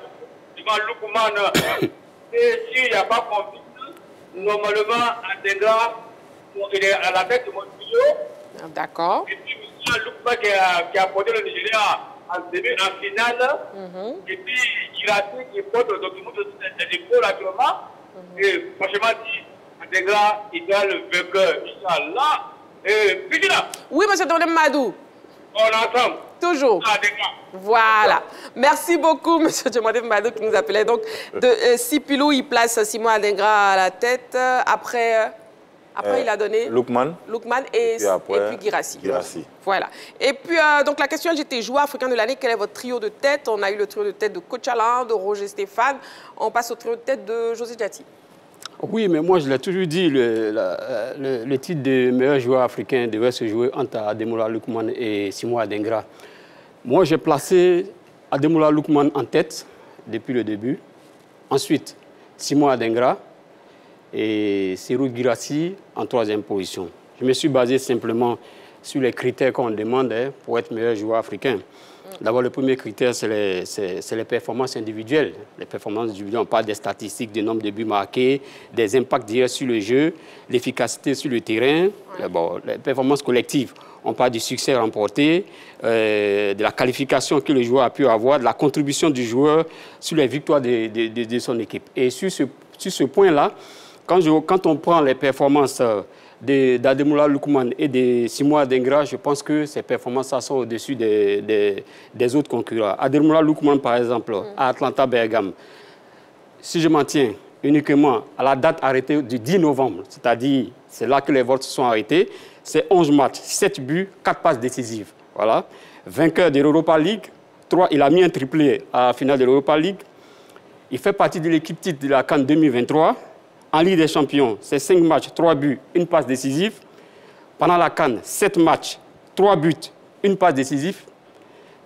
Devant Lookman. Et s'il n'y a pas confiance, normalement, Adengra, il est à la tête de mon trio. D'accord. Et puis, M. Lookman qui a porté le Nigeria en finale. Et puis, Girassi qui porte le document de dépôt actuellement. Et franchement, dit, Adengra, il est le vainqueur. Inch'Allah. Et puis là. Oui, monsieur Diomandé Mamadou. On est ensemble. Toujours. Voilà. Merci beaucoup, monsieur Diomandé Mamadou, qui nous appelait. Donc, de Sipilou, il place Simon Adengra à la tête. Après il a donné Lookman et puis Girassi. Voilà. Et puis, donc, la question, j'étais joueur africain de l'année. Quel est votre trio de tête? On a eu le trio de tête de coach Alain, de Roger Stéphane. On passe au trio de tête de José Diati. Oui, mais moi, je l'ai toujours dit, le titre de meilleur joueur africain devait se jouer entre Ademola Lookman et Simon Adengra. Moi, j'ai placé Ademola Lookman en tête depuis le début. Ensuite, Simon Adengra et Serhou Girassi en 3e position. Je me suis basé simplement sur les critères qu'on demande pour être meilleur joueur africain. D'abord, le premier critère, c'est les performances individuelles. Les performances individuelles, on parle des statistiques, du nombre de buts marqués, des impacts directs sur le jeu, l'efficacité sur le terrain, les performances collectives. On parle du succès remporté, de la qualification que le joueur a pu avoir, de la contribution du joueur sur les victoires de son équipe. Et sur ce point-là, quand on prend les performances d'Ademola Lookman et de Simon Adengra, je pense que ces performances sont au-dessus des autres concurrents. Ademola Lookman, par exemple, à Atlanta Bergame, si je m'en tiens uniquement à la date arrêtée du 10 novembre, c'est-à-dire c'est là que les votes sont arrêtés, c'est 11 matchs, 7 buts, 4 passes décisives. Voilà. Vainqueur de l'Europa League, il a mis un triplé à la finale de l'Europa League. Il fait partie de l'équipe titre de la CAN 2023. En Ligue des Champions, c'est 5 matchs, 3 buts, 1 passe décisive. Pendant la CAN, 7 matchs, 3 buts, 1 passe décisive.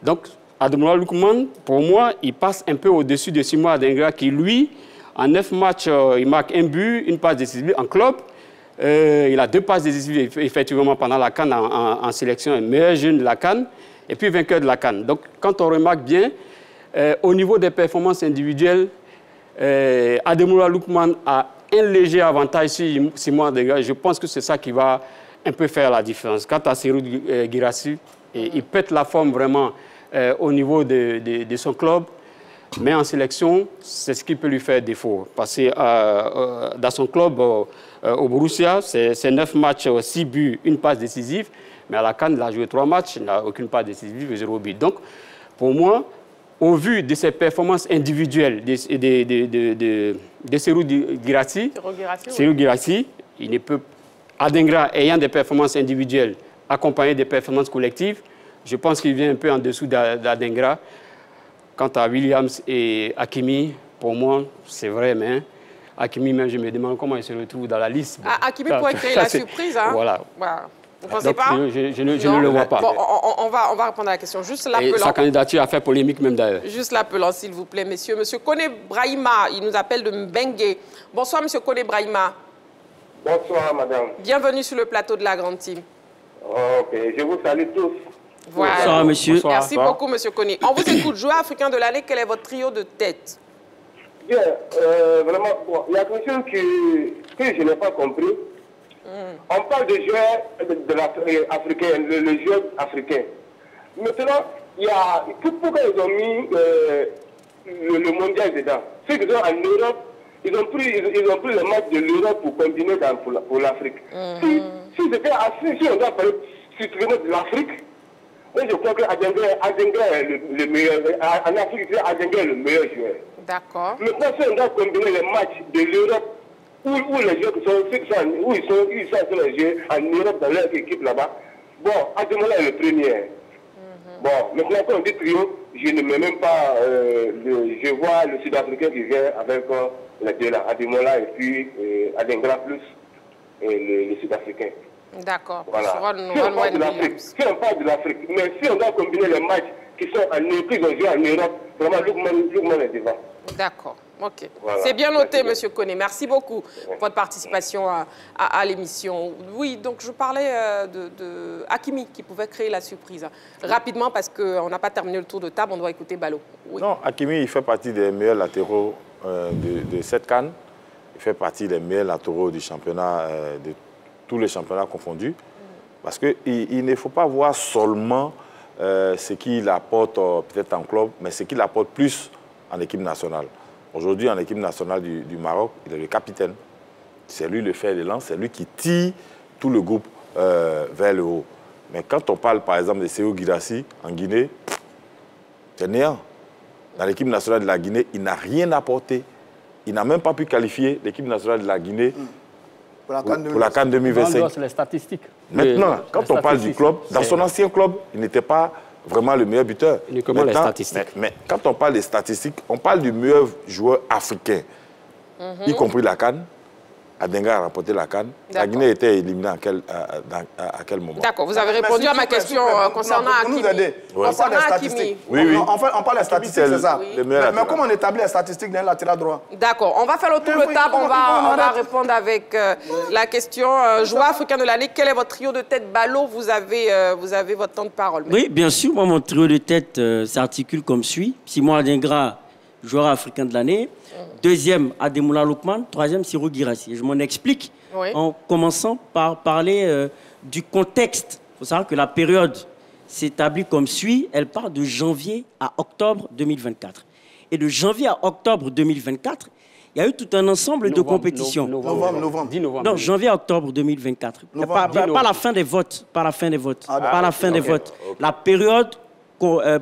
Donc, Ademola Lookman, pour moi, il passe un peu au-dessus de Simon Adengra qui, lui, En 9 matchs, il marque un but, une passe décisive en club. Il a 2 passes décisives effectivement pendant la CAN en sélection, meilleur jeune de la CAN et puis vainqueur de la CAN. Donc quand on remarque bien, au niveau des performances individuelles, Ademola Lookman a un léger avantage sur Simon Adingra. Je pense que c'est ça qui va un peu faire la différence. Quant à Serhou Guirassy, il pète la forme vraiment au niveau de son club. Mais en sélection, c'est ce qui peut lui faire défaut. Parce que dans son club, au Borussia, c'est 9 matchs, 6 buts, une passe décisive. Mais à la CAN, il a joué 3 matchs, il n'a aucune passe décisive et 0 but. Donc, pour moi, au vu de ses performances individuelles de Serhou Guirassy, il ne peut, Adingra ayant des performances individuelles accompagnées des performances collectives, je pense qu'il vient un peu en dessous d'Adingra. Quant à Williams et Hakimi, pour moi, c'est vrai, mais Hakimi, même, je me demande comment il se retrouve dans la liste. Hakimi pourrait créer la surprise. Hein? Voilà. Vous ne pensez pas? Je ne le vois pas. Bon, on va répondre à la question. Juste l'appelant. Sa candidature a fait polémique même d'ailleurs. Juste l'appelant, s'il vous plaît, messieurs. Monsieur Koné Brahima, il nous appelle de Mbengue. Bonsoir, monsieur Koné Brahima. Bonsoir, madame. Bienvenue sur le plateau de la Grande Team. Ok, je vous salue tous. Voilà. Bonsoir, monsieur. Bonsoir. Merci beaucoup, monsieur Koné. On vous écoute. Joueur africain de l'année, quel est votre trio de tête? Bien, vraiment, bon, il y a quelque chose que je n'ai pas compris. On parle de joueurs de l'Afrique africaine, le joueur africain. Maintenant, il y a, pourquoi ils ont mis le mondial dedans? Ceux qui sont en Europe, ils ont pris le match de l'Europe pour combiner pour l'Afrique. Si on doit parler strictement de l'Afrique, moi je crois que Adingra est le meilleur. En Afrique, Adingra est le meilleur joueur. D'accord. Maintenant, si on doit combiner les matchs de l'Europe, où les joueurs qui sont les joueurs en Europe dans leur équipe là-bas, bon, Ademola est le premier. Bon, maintenant quand on dit trio, je ne mets même pas, je vois le Sud-Africain qui vient avec les deux là, Ademola et puis Adingra plus le Sud-Africain. D'accord. Voilà. Si on parle de l'Afrique, mais si on doit combiner les matchs qui sont en Europe, qui ont joué en Europe, vraiment Lookman est devant. D'accord. Ok. Voilà. C'est bien noté, monsieur Koné. Merci beaucoup pour votre participation à l'émission. Oui, donc je parlais de Hakimi qui pouvait créer la surprise. Rapidement, parce qu'on n'a pas terminé le tour de table, on doit écouter Balo. Oui. Non, Hakimi, il fait partie des meilleurs latéraux de cette CAN. Il fait partie des meilleurs latéraux du championnat, de tous les championnats confondus. Parce qu'il ne faut pas voir seulement ce qu'il apporte peut-être en club, mais ce qu'il apporte plus en équipe nationale. Aujourd'hui, en équipe nationale du Maroc, il est le capitaine. C'est lui le fer de lance, c'est lui qui tire tout le groupe vers le haut. Mais quand on parle, par exemple, de Serhou Guirassy en Guinée, c'est néant. Dans l'équipe nationale de la Guinée, il n'a rien apporté. Il n'a même pas pu qualifier l'équipe nationale de la Guinée pour la CAN 2025. C'est les statistiques. Maintenant, quand on parle du club, dans son ancien club, il n'était pas vraiment le meilleur buteur. Uniquement les statistiques. Mais quand on parle des statistiques, on parle du meilleur joueur africain, y compris la CAN. Adingra a remporté la CAN. La Guinée était éliminée à quel moment? D'accord, vous avez répondu à ma question concernant Hakimi. Concernant Hakimi. Oui. On parle des statistiques, c'est ça. Oui. Mais comment on établit les statistiques d'un latéral droit? D'accord, on va faire le tour de table, on va répondre avec la question joueur africain de l'année. Quel est votre trio de tête? Balo, vous avez votre temps de parole. Oui, bien sûr, moi mon trio de tête s'articule comme suit. Simon Adingra, joueur africain de l'année. Deuxième, Ademola Lookman. Troisième, Serhou Guirassy. Je m'en explique en commençant par parler du contexte. Il faut savoir que la période s'établit comme suit. Elle part de janvier à octobre 2024. Et de janvier à octobre 2024, il y a eu tout un ensemble de compétitions. Novembre. 10 novembre. Non, janvier à octobre 2024. Pas la fin des votes. Pas la fin des votes. Pas la fin des votes. La période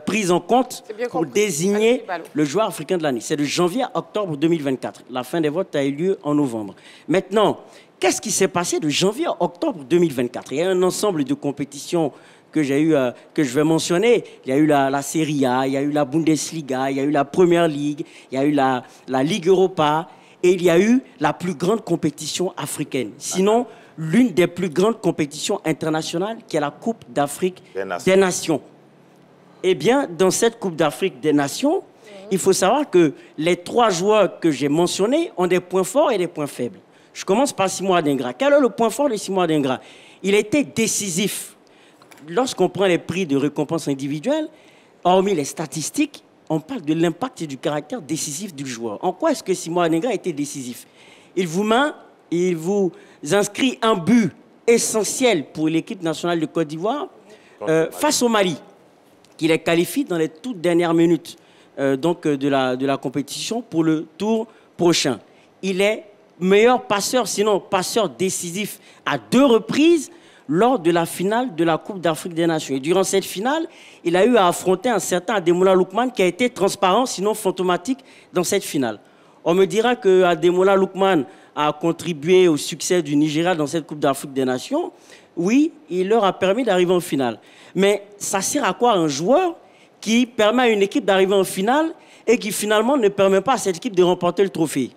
prise en compte pour désigner le joueur africain de l'année. C'est de janvier à octobre 2024. La fin des votes a eu lieu en novembre. Maintenant, qu'est-ce qui s'est passé de janvier à octobre 2024? Il y a un ensemble de compétitions que j'ai eu, que je vais mentionner. Il y a eu la Serie A, il y a eu la Bundesliga, il y a eu la Première Ligue, il y a eu la Ligue Europa et il y a eu la plus grande compétition africaine. Sinon, l'une des plus grandes compétitions internationales qui est la Coupe d'Afrique des Nations. Eh bien, dans cette Coupe d'Afrique des Nations, Il faut savoir que les 3 joueurs que j'ai mentionnés ont des points forts et des points faibles. Je commence par Simon Adingra. Quel est le point fort de Simon Adingra? Il a été décisif. Lorsqu'on prend les prix de récompense individuelle, hormis les statistiques, on parle de l'impact et du caractère décisif du joueur. En quoi est-ce que Simon Adingra a été décisif? Il vous inscrit un but essentiel pour l'équipe nationale de Côte d'Ivoire face au Mali, qui les qualifie dans les toutes dernières minutes de la compétition pour le tour prochain. Il est meilleur passeur, sinon passeur décisif à 2 reprises lors de la finale de la Coupe d'Afrique des Nations. Et durant cette finale, il a eu à affronter un certain Ademola Lookman qui a été transparent, sinon fantomatique, dans cette finale. On me dira que Ademola Lookman a contribué au succès du Nigeria dans cette Coupe d'Afrique des Nations. Oui, il leur a permis d'arriver en finale. Mais ça sert à quoi un joueur qui permet à une équipe d'arriver en finale et qui finalement ne permet pas à cette équipe de remporter le trophée?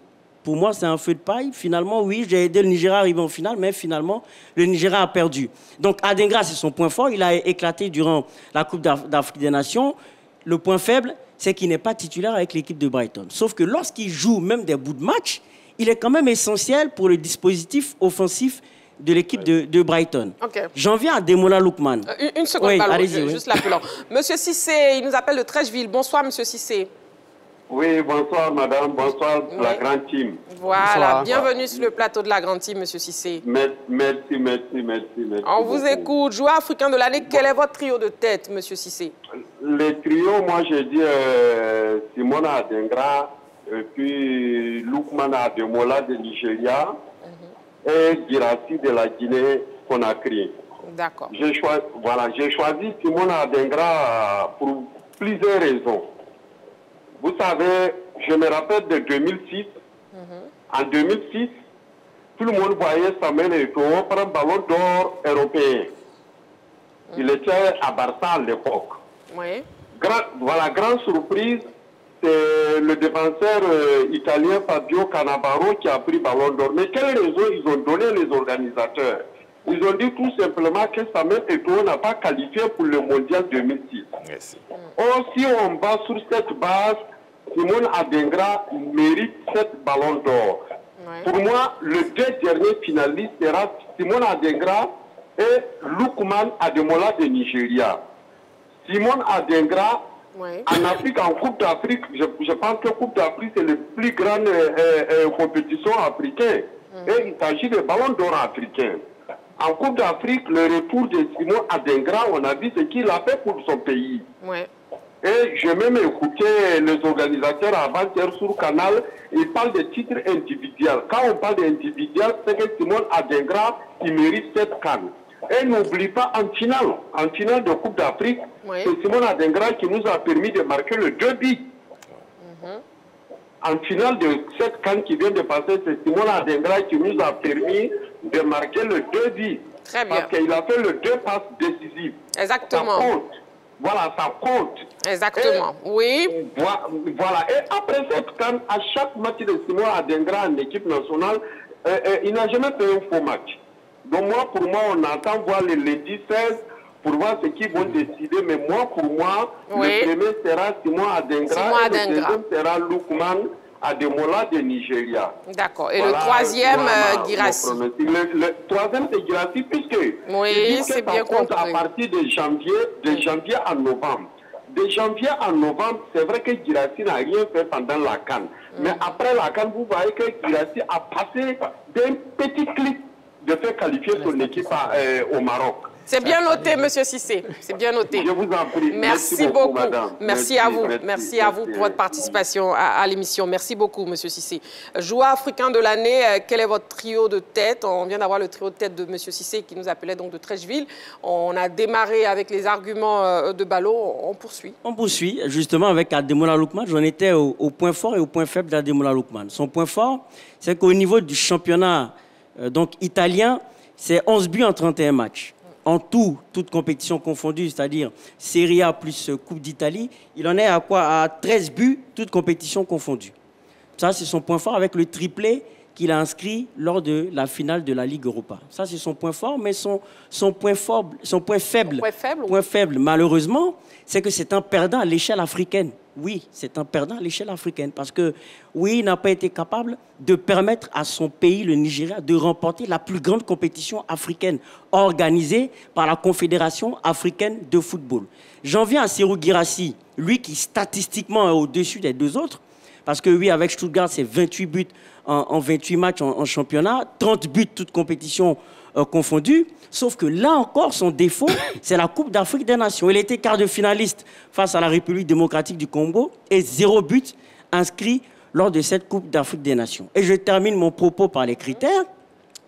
Pour moi, c'est un feu de paille. Finalement, oui, j'ai aidé le Nigeria à arriver en finale, mais finalement, le Nigeria a perdu. Donc, Adingra, c'est son point fort. Il a éclaté durant la Coupe d'Afrique des Nations. Le point faible, c'est qu'il n'est pas titulaire avec l'équipe de Brighton. Sauf que lorsqu'il joue même des bouts de match, il est quand même essentiel pour le dispositif offensif de l'équipe de Brighton. Okay. J'en viens à Ademola Lookman. Une seconde, oui, allez-y, juste l'appelant. Monsieur Cissé, il nous appelle de Trècheville. Bonsoir, monsieur Cissé. Oui, bonsoir madame, bonsoir la grande team. Voilà, bonsoir. Bienvenue sur le plateau de la grande team, monsieur Cissé. Merci. On vous écoute. Joueur africain de l'année, quel est votre trio de tête, monsieur Cissé? Le trio, moi j'ai dit Simona Adingra, puis Lookman Ademola de Nigeria et Girassi de la Guinée-Conakry. D'accord. J'ai choisi Simona Adingra pour plusieurs raisons. Vous savez, je me rappelle de 2006. En 2006, tout le monde voyait Samuel Eto'o prendre un ballon d'or européen. Il était à Barça à l'époque. Oui. Grande surprise, c'est le défenseur italien Fabio Cannavaro qui a pris ballon d'or. Mais quelle raison ils ont donné les organisateurs? Ils ont dit tout simplement que Samuel Eto'o n'a pas qualifié pour le mondial 2006. Merci. Or, si on va sur cette base, Simon Adingra mérite 7 ballons d'or. Ouais. Pour moi, le 2 derniers finalistes sera Simon Adingra et Lookman Ademola de Nigeria. Simon Adingra, en Afrique, en Coupe d'Afrique, je pense que Coupe d'Afrique, c'est la plus grande compétition africaine. Et il s'agit de ballons d'or africains. En Coupe d'Afrique, le retour de Simon Adingra, on a vu ce qu'il a fait pour son pays. Ouais. Et j'ai même écouté les organisateurs avant-hier sur Canal, ils parlent de titres individuels. Quand on parle d'individuel, c'est que Simon Adingra, il mérite cette canne. Et n'oublie pas, en finale de Coupe d'Afrique, c'est Simon Adingra qui nous a permis de marquer le 2 buts. En finale de cette canne qui vient de passer, c'est Simon Adingra qui nous a permis de marquer le 2 buts. Très bien. Parce qu'il a fait le 2 passes décisives. Exactement. Ça compte. Voilà, ça compte. Exactement, oui. Voilà. Et après cette canne, à chaque match de Simon Adingra en équipe nationale, il n'a jamais fait un faux match. Donc pour moi, on attend voir les lundis 16 pour voir ce qu'ils vont décider. Mais pour moi, le premier sera Simon Adingra et le deuxième sera Lookman Ademola de Nigeria. D'accord. Et le troisième, Girassi. Le troisième, c'est Girassi, puisque c'est bien compris. À partir de janvier à novembre. De janvier à novembre, c'est vrai que Girassi n'a rien fait pendant la CAN. Mais après la CAN, vous voyez que Girassi a passé d'un petit clic de faire qualifier son équipe au Maroc. C'est bien noté, monsieur Cissé. C'est bien noté. Je vous en prie. Merci beaucoup. Madame. Merci à vous. Merci à vous pour votre participation à l'émission. Merci beaucoup, monsieur Cissé. Joueur africain de l'année, quel est votre trio de tête? On vient d'avoir le trio de tête de monsieur Cissé qui nous appelait donc de Trècheville. On a démarré avec les arguments de Ballot. On poursuit. On poursuit, justement, avec Ademola Lookman. J'en étais au point fort et au point faible d'Ademola Lookman. Son point fort, c'est qu'au niveau du championnat italien, c'est 11 buts en 31 matchs. En tout, toute compétition confondue, c'est-à-dire Serie A plus Coupe d'Italie, il en est à 13 buts, toute compétition confondue. Ça, c'est son point fort avec le triplé qu'il a inscrit lors de la finale de la Ligue Europa. Ça, c'est son point fort, mais son point faible, malheureusement, c'est que c'est un perdant à l'échelle africaine. Oui, c'est un perdant à l'échelle africaine parce que, oui, il n'a pas été capable de permettre à son pays, le Nigeria, de remporter la plus grande compétition africaine organisée par la Confédération africaine de football. J'en viens à Serhou Guirassy, lui qui statistiquement est au-dessus des deux autres, parce que oui, avec Stuttgart, c'est 28 buts en 28 matchs en championnat, 30 buts toutes compétitions confondues. Sauf que là encore, son défaut, c'est la Coupe d'Afrique des Nations. Il était quart de finaliste face à la République démocratique du Congo et 0 but inscrit lors de cette Coupe d'Afrique des Nations. Et je termine mon propos par les critères.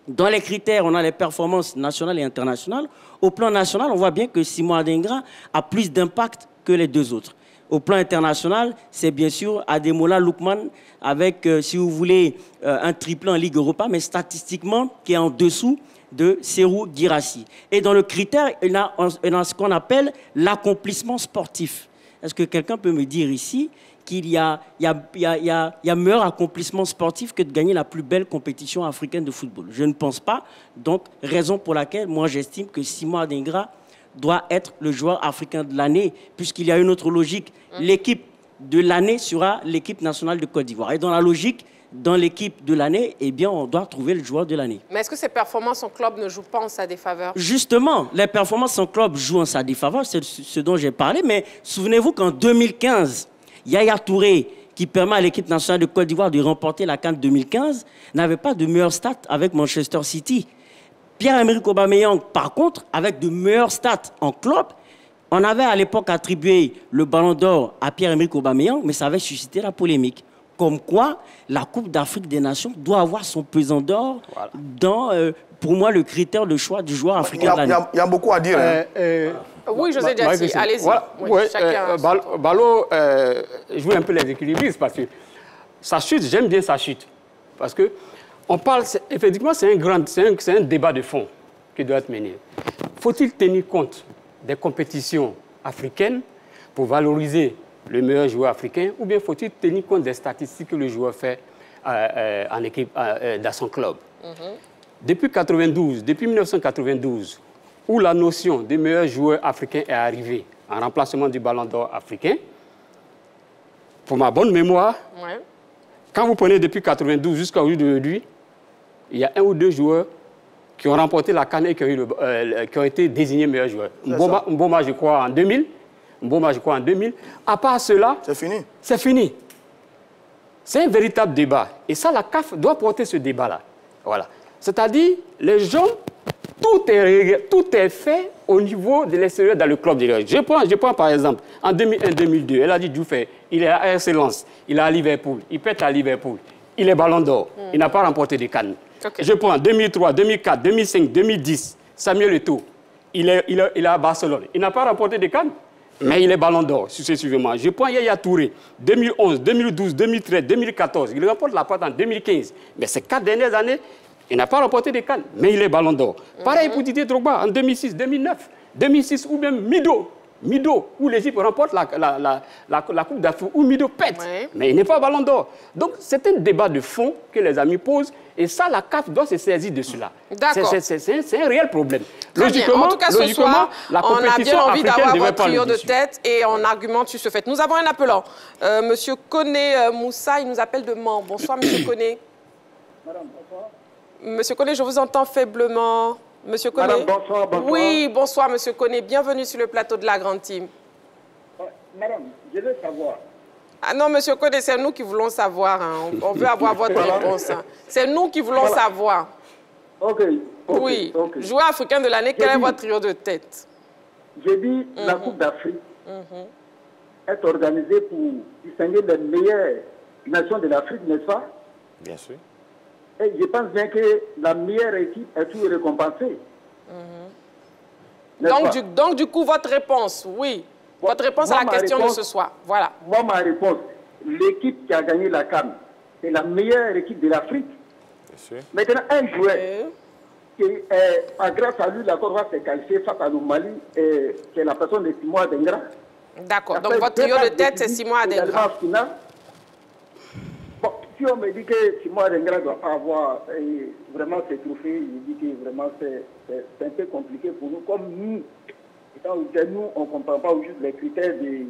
Dans les critères, on a les performances nationales et internationales. Au plan national, on voit bien que Simon Adingra a plus d'impact que les deux autres. Au plan international, c'est bien sûr Ademola Lookman avec, si vous voulez, un triplé en Ligue Europa, mais statistiquement, qui est en dessous de Serhou Guirassy. Et dans le critère, il y a ce qu'on appelle l'accomplissement sportif. Est-ce que quelqu'un peut me dire ici qu'il y a meilleur accomplissement sportif que de gagner la plus belle compétition africaine de football? Je ne pense pas. Donc, raison pour laquelle moi j'estime que Simon Adingra doit être le joueur africain de l'année, puisqu'il y a une autre logique. L'équipe de l'année sera l'équipe nationale de Côte d'Ivoire. Et dans la logique, dans l'équipe de l'année, eh bien, on doit trouver le joueur de l'année. Mais est-ce que ses performances en club ne jouent pas en sa défaveur? Justement, les performances en club jouent en sa défaveur, c'est ce dont j'ai parlé. Mais souvenez-vous qu'en 2015, Yaya Touré, qui permet à l'équipe nationale de Côte d'Ivoire de remporter la CAN 2015, n'avait pas de meilleurs stats avec Manchester City. Pierre-Emerick Aubameyang, par contre, avec de meilleurs stats en club, on avait à l'époque attribué le ballon d'or à Pierre-Emerick Aubameyang, mais ça avait suscité la polémique. Comme quoi, la Coupe d'Afrique des Nations doit avoir son pesant d'or dans, pour moi, le critère de choix du joueur africain de l'année. Il y a beaucoup à dire. Oui, José Diassi, allez-y. Voilà. Oui, Ballot joue un peu les équilibristes parce que sa chute, j'aime bien sa chute. Parce que on parle, effectivement, c'est un débat de fond qui doit être mené. Faut-il tenir compte des compétitions africaines pour valoriser le meilleur joueur africain, ou bien faut-il tenir compte des statistiques que le joueur fait en équipe, dans son club? Depuis 1992, où la notion des meilleurs joueurs africains est arrivée en remplacement du ballon d'or africain, pour ma bonne mémoire, quand vous prenez depuis 1992 jusqu'à aujourd'hui, il y a un ou deux joueurs qui ont remporté la CAN et qui ont été désignés meilleurs joueurs. Mboma, je crois, en 2000. Mboma, je crois, en 2000. À part cela... C'est fini. C'est fini. C'est un véritable débat. Et ça, la CAF doit porter ce débat-là. Voilà. C'est-à-dire, les gens, tout est fait au niveau de l'extérieur dans le club. Je prends par exemple, en 2001-2002, elle a dit Dioufé, il est à RC Lens, il est à Liverpool, il pète à Liverpool, il est ballon d'or, il n'a pas remporté de CAN. Je prends 2003, 2004, 2005, 2010, Samuel Eto'o, il est à Barcelone, il n'a pas remporté de CAN. Mais il est ballon d'or, successivement. Je prends Yaya Touré, 2011, 2012, 2013, 2014. Il remporte la porte en 2015. Mais ces 4 dernières années, il n'a pas remporté de CAN, mais il est ballon d'or. Pareil pour Didier Drogba en 2006, 2009, 2006 ou même Mido, où l'Égypte remporte la Coupe d'Afrique, où Mido pète. Mais il n'est pas ballon d'or. Donc c'est un débat de fond que les amis posent. Et ça, la CAF doit se saisir de cela. D'accord. C'est un réel problème. Logiquement, en tout cas, ce soir, la on a bien envie d'avoir votre trio de dessus. tête et on argumente sur ce fait. Nous avons un appelant. Monsieur Koné Moussa, il nous appelle de Mans. Bonsoir, Monsieur Koné. Madame, bonsoir. Monsieur Koné, je vous entends faiblement. Monsieur Koné. Madame, bonsoir, bonsoir. Oui, bonsoir, Monsieur Koné. Bienvenue sur le plateau de la Grande Team. Madame, je veux savoir. Ah non, Monsieur Koné, c'est nous qui voulons savoir. Hein. On veut avoir votre réponse. Hein. C'est nous qui voulons savoir. OK. Oui. Joueur africain de l'année, quel est votre trio de tête? J'ai dit la Coupe d'Afrique est organisée pour distinguer les meilleures nations de l'Afrique, n'est-ce pas? Bien sûr. Et je pense bien que la meilleure équipe est toujours récompensée. Donc, du coup, votre réponse, oui. Votre réponse à la question de ce soir. Voilà. Moi, ma réponse, l'équipe qui a gagné la CAN, c'est la meilleure équipe de l'Afrique. Maintenant, un joueur qui, grâce à lui, la Côte d'Ivoire s'est qualifiée face à le Mali, qui est la personne de Simon Adingra. D'accord. Donc, votre trio de tête, c'est Simon Adingra. Bon, si on me dit que Simon Adengra ne doit pas avoir vraiment ces trophées, je dis que vraiment c'est un peu compliqué pour nous. Comme nous, étant nous, on ne comprend pas juste les critères des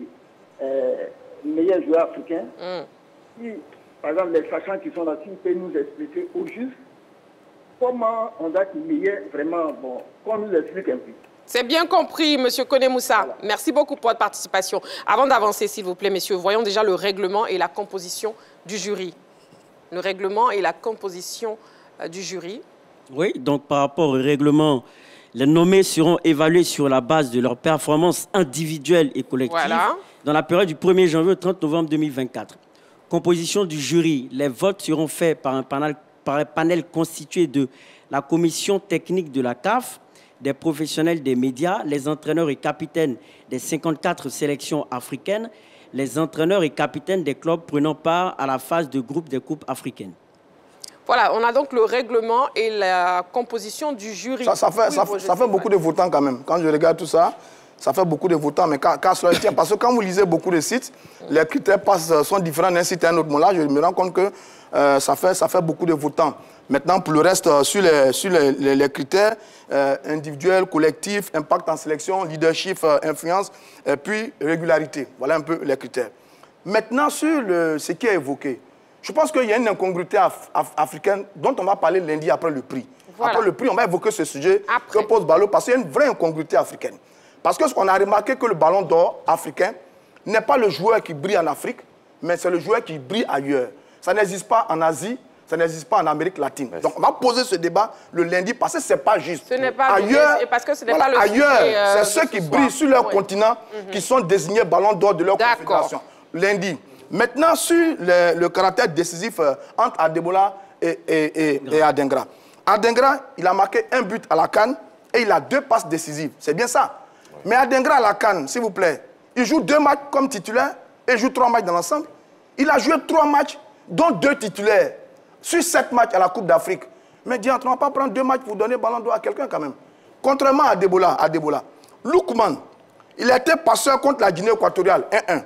meilleurs joueurs africains. Si, par exemple, les sachants qui sont là, s'ils peuvent nous expliquer au juste comment on doit être meilleur, vraiment, bon, qu'on nous explique un peu. C'est bien compris, M. Kone Moussa. Voilà. Merci beaucoup pour votre participation. Avant d'avancer, s'il vous plaît, messieurs, voyons déjà le règlement et la composition du jury. Le règlement et la composition du jury. Oui, donc par rapport au règlement, les nommés seront évalués sur la base de leurs performances individuelles et collectives dans la période du 1er janvier au 30 novembre 2024. Composition du jury. Les votes seront faits par un panel constitué de la commission technique de la CAF, des professionnels des médias, les entraîneurs et capitaines des 54 sélections africaines, les entraîneurs et capitaines des clubs prenant part à la phase de groupe des coupes africaines. Voilà, on a donc le règlement et la composition du jury. Ça fait beaucoup de votants quand même. Quand je regarde tout ça, ça fait beaucoup de votants. Mais car cela tient, parce que quand vous lisez beaucoup de sites, les critères sont différents d'un site à un autre. Là, je me rends compte que ça fait beaucoup de votants. Maintenant, pour le reste, sur les critères individuels, collectifs, impact en sélection, leadership, influence, puis régularité. Voilà un peu les critères. Maintenant, sur ce qui est évoqué, je pense qu'il y a une incongruité africaine dont on va parler lundi après le prix. Voilà. Après le prix, on va évoquer ce sujet que pose Ballot, parce qu'il y a une vraie incongruité africaine. Parce qu'on a remarqué que le ballon d'or africain n'est pas le joueur qui brille en Afrique, mais c'est le joueur qui brille ailleurs. Ça n'existe pas en Asie, ça n'existe pas en Amérique latine. Donc on va poser ce débat le lundi parce que ce n'est pas juste. Ce n'est pas ailleurs, parce que ce n'est pas le ailleurs, c'est ceux qui brillent sur leur continent qui sont désignés ballon d'or de leur confédération. Lundi. Maintenant, sur le caractère décisif entre Adebola et Adengra. Adengra, il a marqué un but à la CAN et il a 2 passes décisives. C'est bien ça. Mais Adengra à la CAN, s'il vous plaît, il joue 2 matchs comme titulaire et il joue 3 matchs dans l'ensemble. Il a joué 3 matchs, dont 2 titulaires, sur 7 matchs à la Coupe d'Afrique. Mais dis, on ne va pas prendre 2 matchs pour donner ballon d'or à quelqu'un quand même. Contrairement à Adebola. Lookman, il a été passeur contre la Guinée équatoriale, 1-1.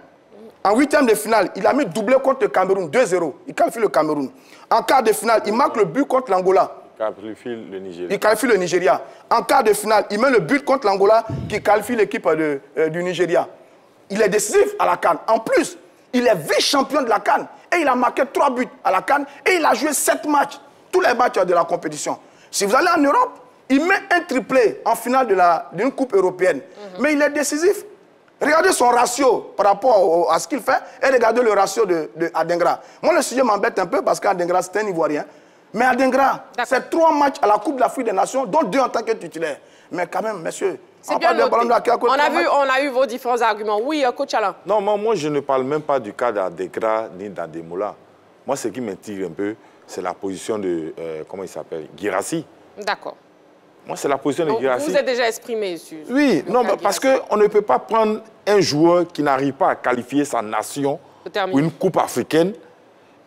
En 8e de finale, il a mis doublé contre le Cameroun, 2-0. Il qualifie le Cameroun. En quart de finale, il marque le but contre l'Angola. Il qualifie le Nigeria. En quart de finale, il met le but contre l'Angola qui qualifie l'équipe du Nigeria. Il est décisif à la CAN. En plus, il est vice-champion de la CAN. Et il a marqué 3 buts à la CAN. Et il a joué 7 matchs. Tous les matchs de la compétition. Si vous allez en Europe, il met un triplé en finale d'une coupe européenne. Mais il est décisif. Regardez son ratio par rapport à ce qu'il fait et regardez le ratio de Adengra. Moi, le sujet m'embête un peu parce qu'Adengra, c'est un Ivoirien. Mais Adengra, c'est 3 matchs à la Coupe de l'Afrique des Nations, dont 2 en tant que titulaire. Mais quand même, messieurs, on a eu vos différents arguments. Oui, coach Alain. Non, moi, je ne parle même pas du cas d'Adengra ni d'Ademola. Moi, ce qui m'intrigue un peu, c'est la position de, comment il s'appelle, Guirassy. D'accord. Moi, c'est la position de Guirassy. Vous êtes déjà exprimé sur... Oui, non, parce qu'on ne peut pas prendre un joueur qui n'arrive pas à qualifier sa nation pour une coupe africaine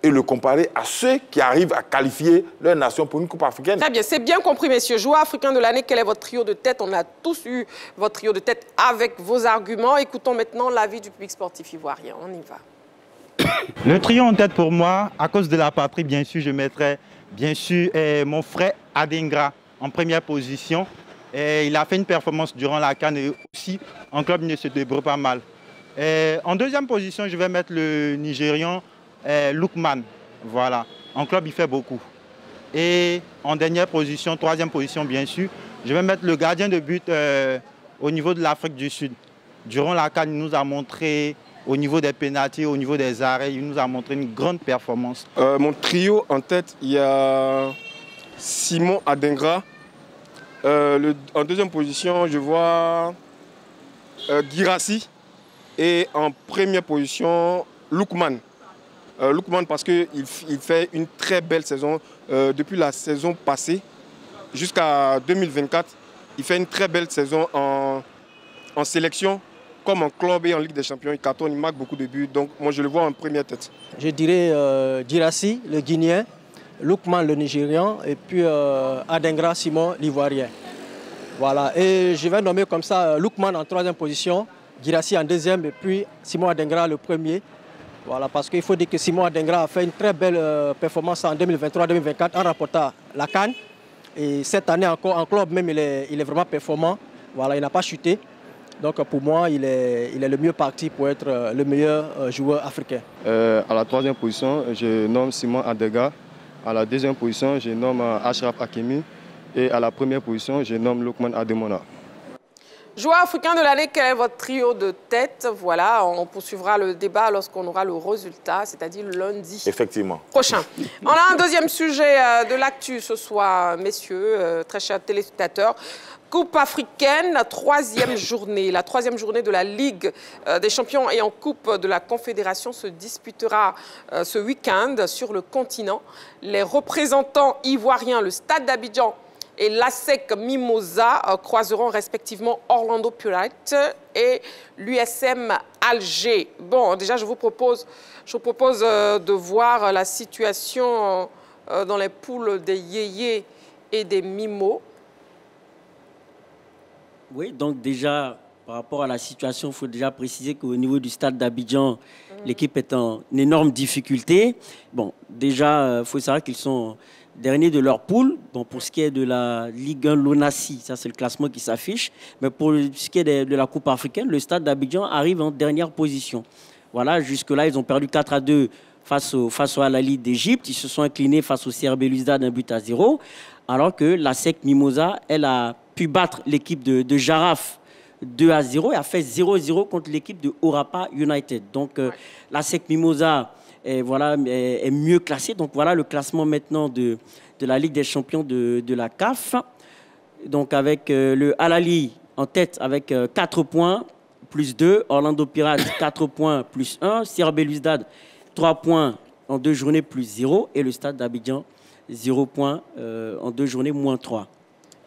et le comparer à ceux qui arrivent à qualifier leur nation pour une coupe africaine. Très bien, c'est bien compris, messieurs. Joueur africain de l'année, quel est votre trio de tête? On a tous eu votre trio de tête avec vos arguments. Écoutons maintenant l'avis du public sportif ivoirien. On y va. Le trio en tête pour moi, à cause de la patrie, bien sûr, je mettrais bien sûr mon frère Adengra en première position. Et il a fait une performance durant la CAN et aussi en club il ne se débrouille pas mal. En deuxième position, je vais mettre le Nigérian Lookman. Voilà. En club, il fait beaucoup. Et en dernière position, troisième position bien sûr, je vais mettre le gardien de but au niveau de l'Afrique du Sud. Durant la CAN, il nous a montré au niveau des pénaltys, au niveau des arrêts, il nous a montré une grande performance. Mon trio en tête, il y a Simon Adengra. En deuxième position, je vois Guirassy. Et en première position, Lookman. Lookman parce qu'il fait une très belle saison. Depuis la saison passée jusqu'à 2024, il fait une très belle saison en sélection, comme en club et en Ligue des Champions. Il cartonne, il marque beaucoup de buts. Donc moi, je le vois en première tête. Je dirais Guirassy, le Guinéen, Lookman, le Nigérian, et puis Adengra Simon, l'Ivoirien. Voilà, et je vais nommer comme ça Lookman en troisième position, Guirassy en deuxième, et puis Simon Adengra le premier. Voilà, parce qu'il faut dire que Simon Adingra a fait une très belle performance en 2023-2024 en remportant la CAN. Et cette année encore, en club même, il est vraiment performant. Voilà, il n'a pas chuté. Donc pour moi, il est le mieux parti pour être le meilleur joueur africain. À la 3e position, je nomme Simon Adingra. À la 2e position, je nomme Achraf Hakimi. Et à la 1re position, je nomme Lookman Ademona. Joueur africain de l'année, quel est votre trio de tête? Voilà, on poursuivra le débat lorsqu'on aura le résultat, c'est-à-dire lundi. Effectivement. Prochain. On a un deuxième sujet de l'actu ce soir, messieurs, très chers téléspectateurs. Coupe africaine, la 3e journée. La 3e journée de la Ligue des champions et en Coupe de la Confédération se disputera ce week-end sur le continent. Les représentants ivoiriens, le Stade d'Abidjan et l'ASEC Mimosa croiseront respectivement Orlando Pirates et l'USM Alger. Bon, déjà, je vous propose de voir la situation dans les poules des Yéyés et des Mimos. Oui, donc déjà, par rapport à la situation, il faut déjà préciser qu'au niveau du Stade d'Abidjan, l'équipe est en énorme difficulté. Bon, déjà, il faut savoir qu'ils sont derniers de leur poule. Bon, pour ce qui est de la Ligue 1 Lonassi, ça c'est le classement qui s'affiche. Mais pour ce qui est de la Coupe africaine, le Stade d'Abidjan arrive en dernière position. Voilà, jusque-là, ils ont perdu 4-2 face au Al-Ahly d'Égypte. Ils se sont inclinés face au CR Belouizdad d'1-0. Alors que la SEC Mimosa, elle a pu battre l'équipe de Jaraf 2-0 et a fait 0-0 contre l'équipe de Orapa United. Donc la SEC Mimosa est mieux classée. Donc voilà le classement maintenant de la Ligue des champions de la CAF. Donc avec le Al-Ahly en tête avec 4 points plus 2, Orlando Pirates 4 points plus 1, CR Belouizdad 3 points en 2 journées plus 0 et le Stade d'Abidjan 0 points en 2 journées moins 3.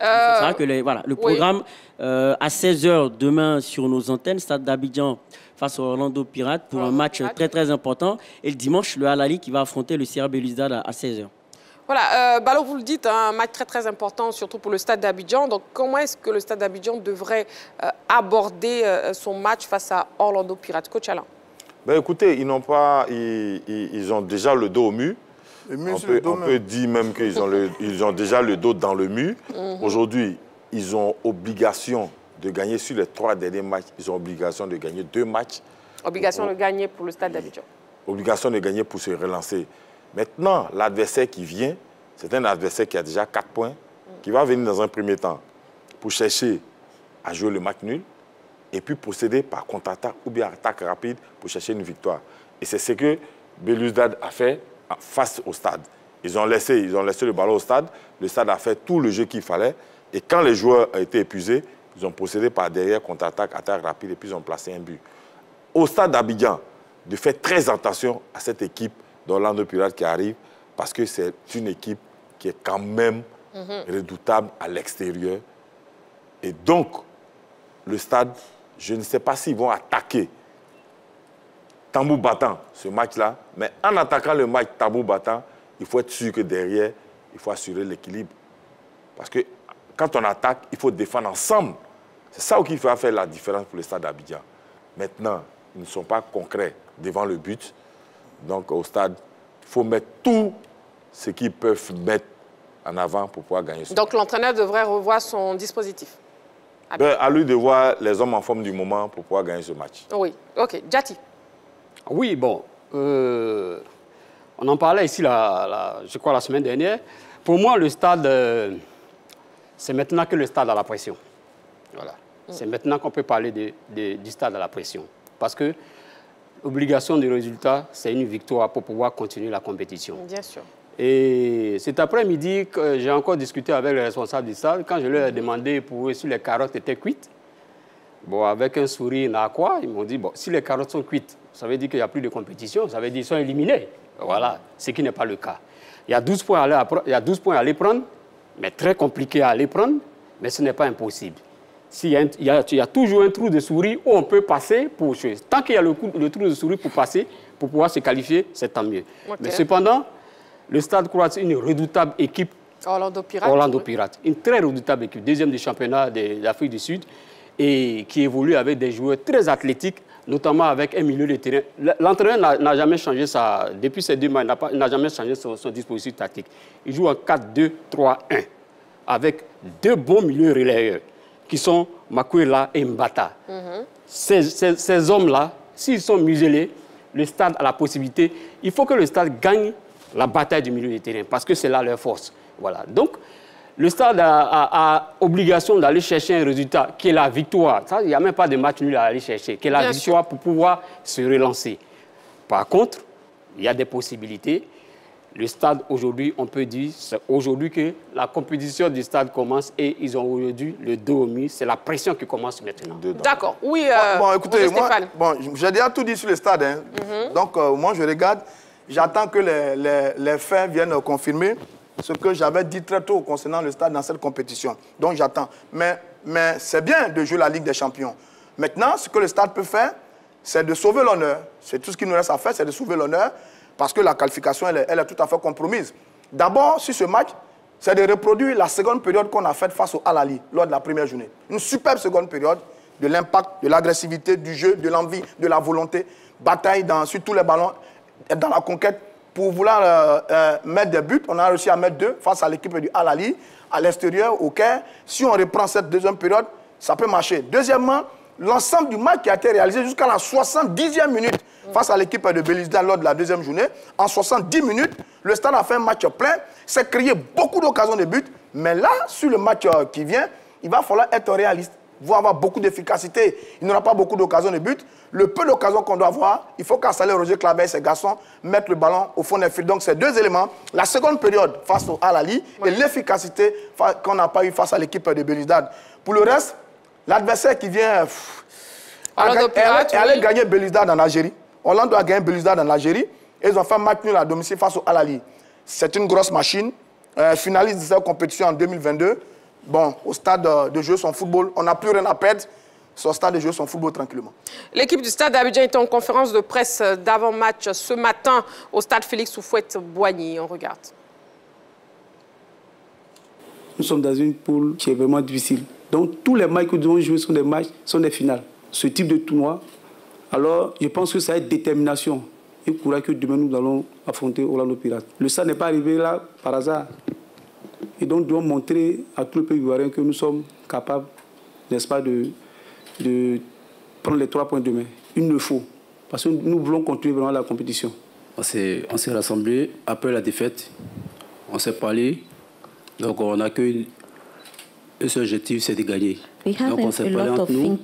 C'est vrai que le programme à 16h demain sur nos antennes, Stade d'Abidjan face au Orlando Pirates pour un match très très important. Et le dimanche, le Al-Ahly qui va affronter le CR Belouizdad à 16h. Voilà, Balo, vous le dites, un match très très important, surtout pour le Stade d'Abidjan. Donc comment est-ce que le Stade d'Abidjan devrait aborder son match face à Orlando Pirates? Coach Alain. Ben, écoutez, ils ont déjà le dos au mur. On peut dire même qu'ils ont déjà le dos dans le mur. Aujourd'hui, ils ont obligation de gagner sur les 3 derniers matchs. Ils ont obligation de gagner 2 matchs. Obligation de gagner pour le Stade d'Abidjan. Obligation de gagner pour se relancer. Maintenant, l'adversaire qui vient, c'est un adversaire qui a déjà 4 points, qui va venir dans un premier temps pour chercher à jouer le match nul et puis procéder par contre-attaque ou bien attaque rapide pour chercher une victoire. Et c'est ce que Belouizdad a fait face au Stade. Ils ont laissé le ballon au Stade. Le Stade a fait tout le jeu qu'il fallait. Et quand les joueurs ont été épuisés, ils ont procédé par derrière, contre-attaque, attaque rapide, et puis ils ont placé un but. Au Stade d'Abidjan, de faire très attention à cette équipe d'Orlando Pirates qui arrive, parce que c'est une équipe qui est quand même redoutable à l'extérieur. Et donc, le Stade, je ne sais pas s'ils vont attaquer tambour battant ce match-là, mais en attaquant le match tambour battant, il faut être sûr que derrière, il faut assurer l'équilibre. Parce que quand on attaque, il faut défendre ensemble. C'est ça qui va faire la différence pour le Stade d'Abidjan. Maintenant, ils ne sont pas concrets devant le but. Donc au Stade, il faut mettre tout ce qu'ils peuvent mettre en avant pour pouvoir gagner ce match. Donc l'entraîneur devrait revoir son dispositif. À lui de voir les hommes en forme du moment pour pouvoir gagner ce match. Oui, ok. Djati. Oui, bon, on en parlait ici, je crois, la semaine dernière. Pour moi, le Stade, c'est maintenant que le Stade a la pression. Voilà. C'est maintenant qu'on peut parler du Stade à la pression. Parce que l'obligation de résultat, c'est une victoire pour pouvoir continuer la compétition. Bien sûr. Et cet après-midi, j'ai encore discuté avec les responsables du Stade. Quand je leur ai demandé pour eux si les carottes étaient cuites, bon, avec un sourire narquois, ils m'ont dit, bon, si les carottes sont cuites, ça veut dire qu'il n'y a plus de compétition, ça veut dire qu'ils sont éliminés. Voilà, ce qui n'est pas le cas. Il y a 12 points à aller prendre, mais très compliqué à aller prendre, mais ce n'est pas impossible. Il y a toujours un trou de souris où on peut passer pour chose. Tant qu'il y a le trou de souris pour passer, pour pouvoir se qualifier, c'est tant mieux. Okay. Mais cependant, le Stade croate une redoutable équipe. Orlando Pirates. Orlando Pirates. Une très redoutable équipe, deuxième du championnat d'Afrique du Sud. et qui évolue avec des joueurs très athlétiques, notamment avec un milieu de terrain. L'entraîneur n'a jamais changé ça, depuis ces 2 matchs, il n'a jamais changé son dispositif tactique. Il joue en 4-2-3-1, avec 2 bons milieux relayeurs, qui sont Makuela et Mbata. Ces hommes-là, s'ils sont muselés, le stade a la possibilité, il faut que le stade gagne la bataille du milieu de terrain, parce que c'est là leur force. Voilà. Donc, le stade a obligation d'aller chercher un résultat qui est la victoire. Il n'y a même pas de match nul à aller chercher, qui est la victoire pour pouvoir se relancer. Par contre, il y a des possibilités. Le stade, aujourd'hui, on peut dire, c'est aujourd'hui que la compétition du stade commence et ils ont aujourd'hui le dos au mur. C'est la pression qui commence maintenant. D'accord. Oui, bon, écoutez, moi, j'ai déjà tout dit sur le stade. Hein. Donc, moi, je regarde, j'attends que les faits viennent confirmer ce que j'avais dit très tôt concernant le stade dans cette compétition. Donc, j'attends. Mais c'est bien de jouer la Ligue des Champions. Maintenant, ce que le stade peut faire, c'est de sauver l'honneur. C'est tout ce qu'il nous reste à faire, c'est de sauver l'honneur. Parce que la qualification, elle est tout à fait compromise. D'abord, sur ce match, c'est de reproduire la seconde période qu'on a faite face au Al-Ahly lors de la première journée. Une superbe seconde période de l'impact, de l'agressivité, du jeu, de l'envie, de la volonté. Bataille sur tous les ballons, dans la conquête. Pour vouloir mettre des buts, on a réussi à mettre 2 face à l'équipe du Al-Ahly, à l'extérieur, au Caire. Si on reprend cette deuxième période, ça peut marcher. Deuxièmement, l'ensemble du match qui a été réalisé jusqu'à la 70e minute face à l'équipe de Belouizdad lors de la deuxième journée. En 70 minutes, le stade a fait un match plein, s'est créé beaucoup d'occasions de but. Mais là, sur le match qui vient, il va falloir être réaliste. Il va avoir beaucoup d'efficacité. Il n'y aura pas beaucoup d'occasions de but. Le peu d'occasions qu'on doit avoir, il faut qu'Assalé Roger Clabert et ses garçons mettent le ballon au fond des fils. Donc, ces 2 éléments, la seconde période face au Al-Ahly et l'efficacité qu'on n'a pas eu face à l'équipe de Belouizdad. Pour le reste, l'adversaire qui vient aller gagner Belouizdad en Algérie. Hollande doit gagner Belouizdad en Algérie. Et ils ont fait un match nul à domicile face au Al-Ahly. C'est une grosse machine. Finaliste de cette compétition en 2022. Bon, au stade de jouer son football, on n'a plus rien à perdre. Sur le stade de jouer son football tranquillement. L'équipe du stade d'Abidjan était en conférence de presse d'avant-match ce matin au stade Félix Houphouët-Boigny. On regarde. Nous sommes dans une poule qui est vraiment difficile. Donc tous les matchs que nous devons jouer sont des finales. Ce type de tournoi, alors je pense que ça va être détermination et courage que demain nous allons affronter Orlando Pirates. Le stade n'est pas arrivé là par hasard. Et donc nous devons montrer à tout le pays ivoirien que nous sommes capables, n'est-ce pas, de prendre les 3 points demain. Il le faut, parce que nous voulons continuer vraiment la compétition. On s'est rassemblés après la défaite, on s'est parlé, donc on a qu'un seul objectif, c'est de gagner. Donc on s'est parlé entre nous,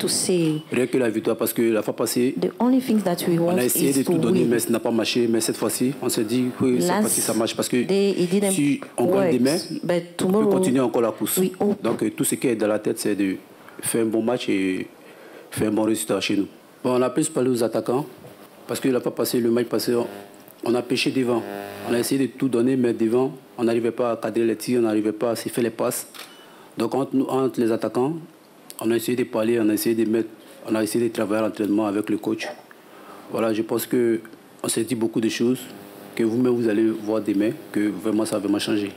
rien que la victoire, parce que la fois passée, on a essayé de tout donner, mais ça n'a pas marché. Mais cette fois-ci, on s'est dit que cette fois-ci ça marche, parce que si on gagne demain, on peut continuer encore la course. Donc tout ce qui est dans la tête, c'est de faire un bon match et faire un bon résultat chez nous. Bon, on a plus parlé aux attaquants, parce que la fois passée, le match passé, on a pêché devant. On a essayé de tout donner, mais devant, on n'arrivait pas à cadrer les tirs, on n'arrivait pas à faire les passes. Donc entre les attaquants, on a essayé de parler, on a essayé de travailler à l'entraînement avec le coach. Voilà, je pense qu'on s'est dit beaucoup de choses, que vous-même vous allez voir demain, que vraiment ça va vraiment changer.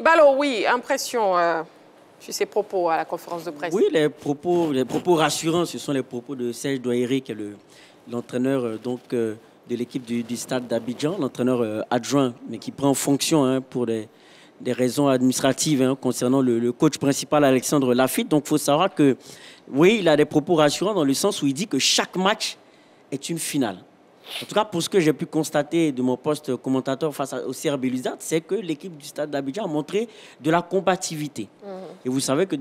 Balo, oui, impression sur ses propos à la conférence de presse. Oui, les propos rassurants, ce sont les propos de Serge Douairi, qui est l'entraîneur de l'équipe du stade d'Abidjan, l'entraîneur adjoint, mais qui prend fonction pour des raisons administratives concernant le coach principal Alexandre Lafitte. Donc il faut savoir que, oui, il a des propos rassurants dans le sens où il dit que chaque match est une finale. En tout cas, pour ce que j'ai pu constater de mon poste commentateur face au CR Belouizdad, c'est que l'équipe du stade d'Abidjan a montré de la combativité. Et vous savez que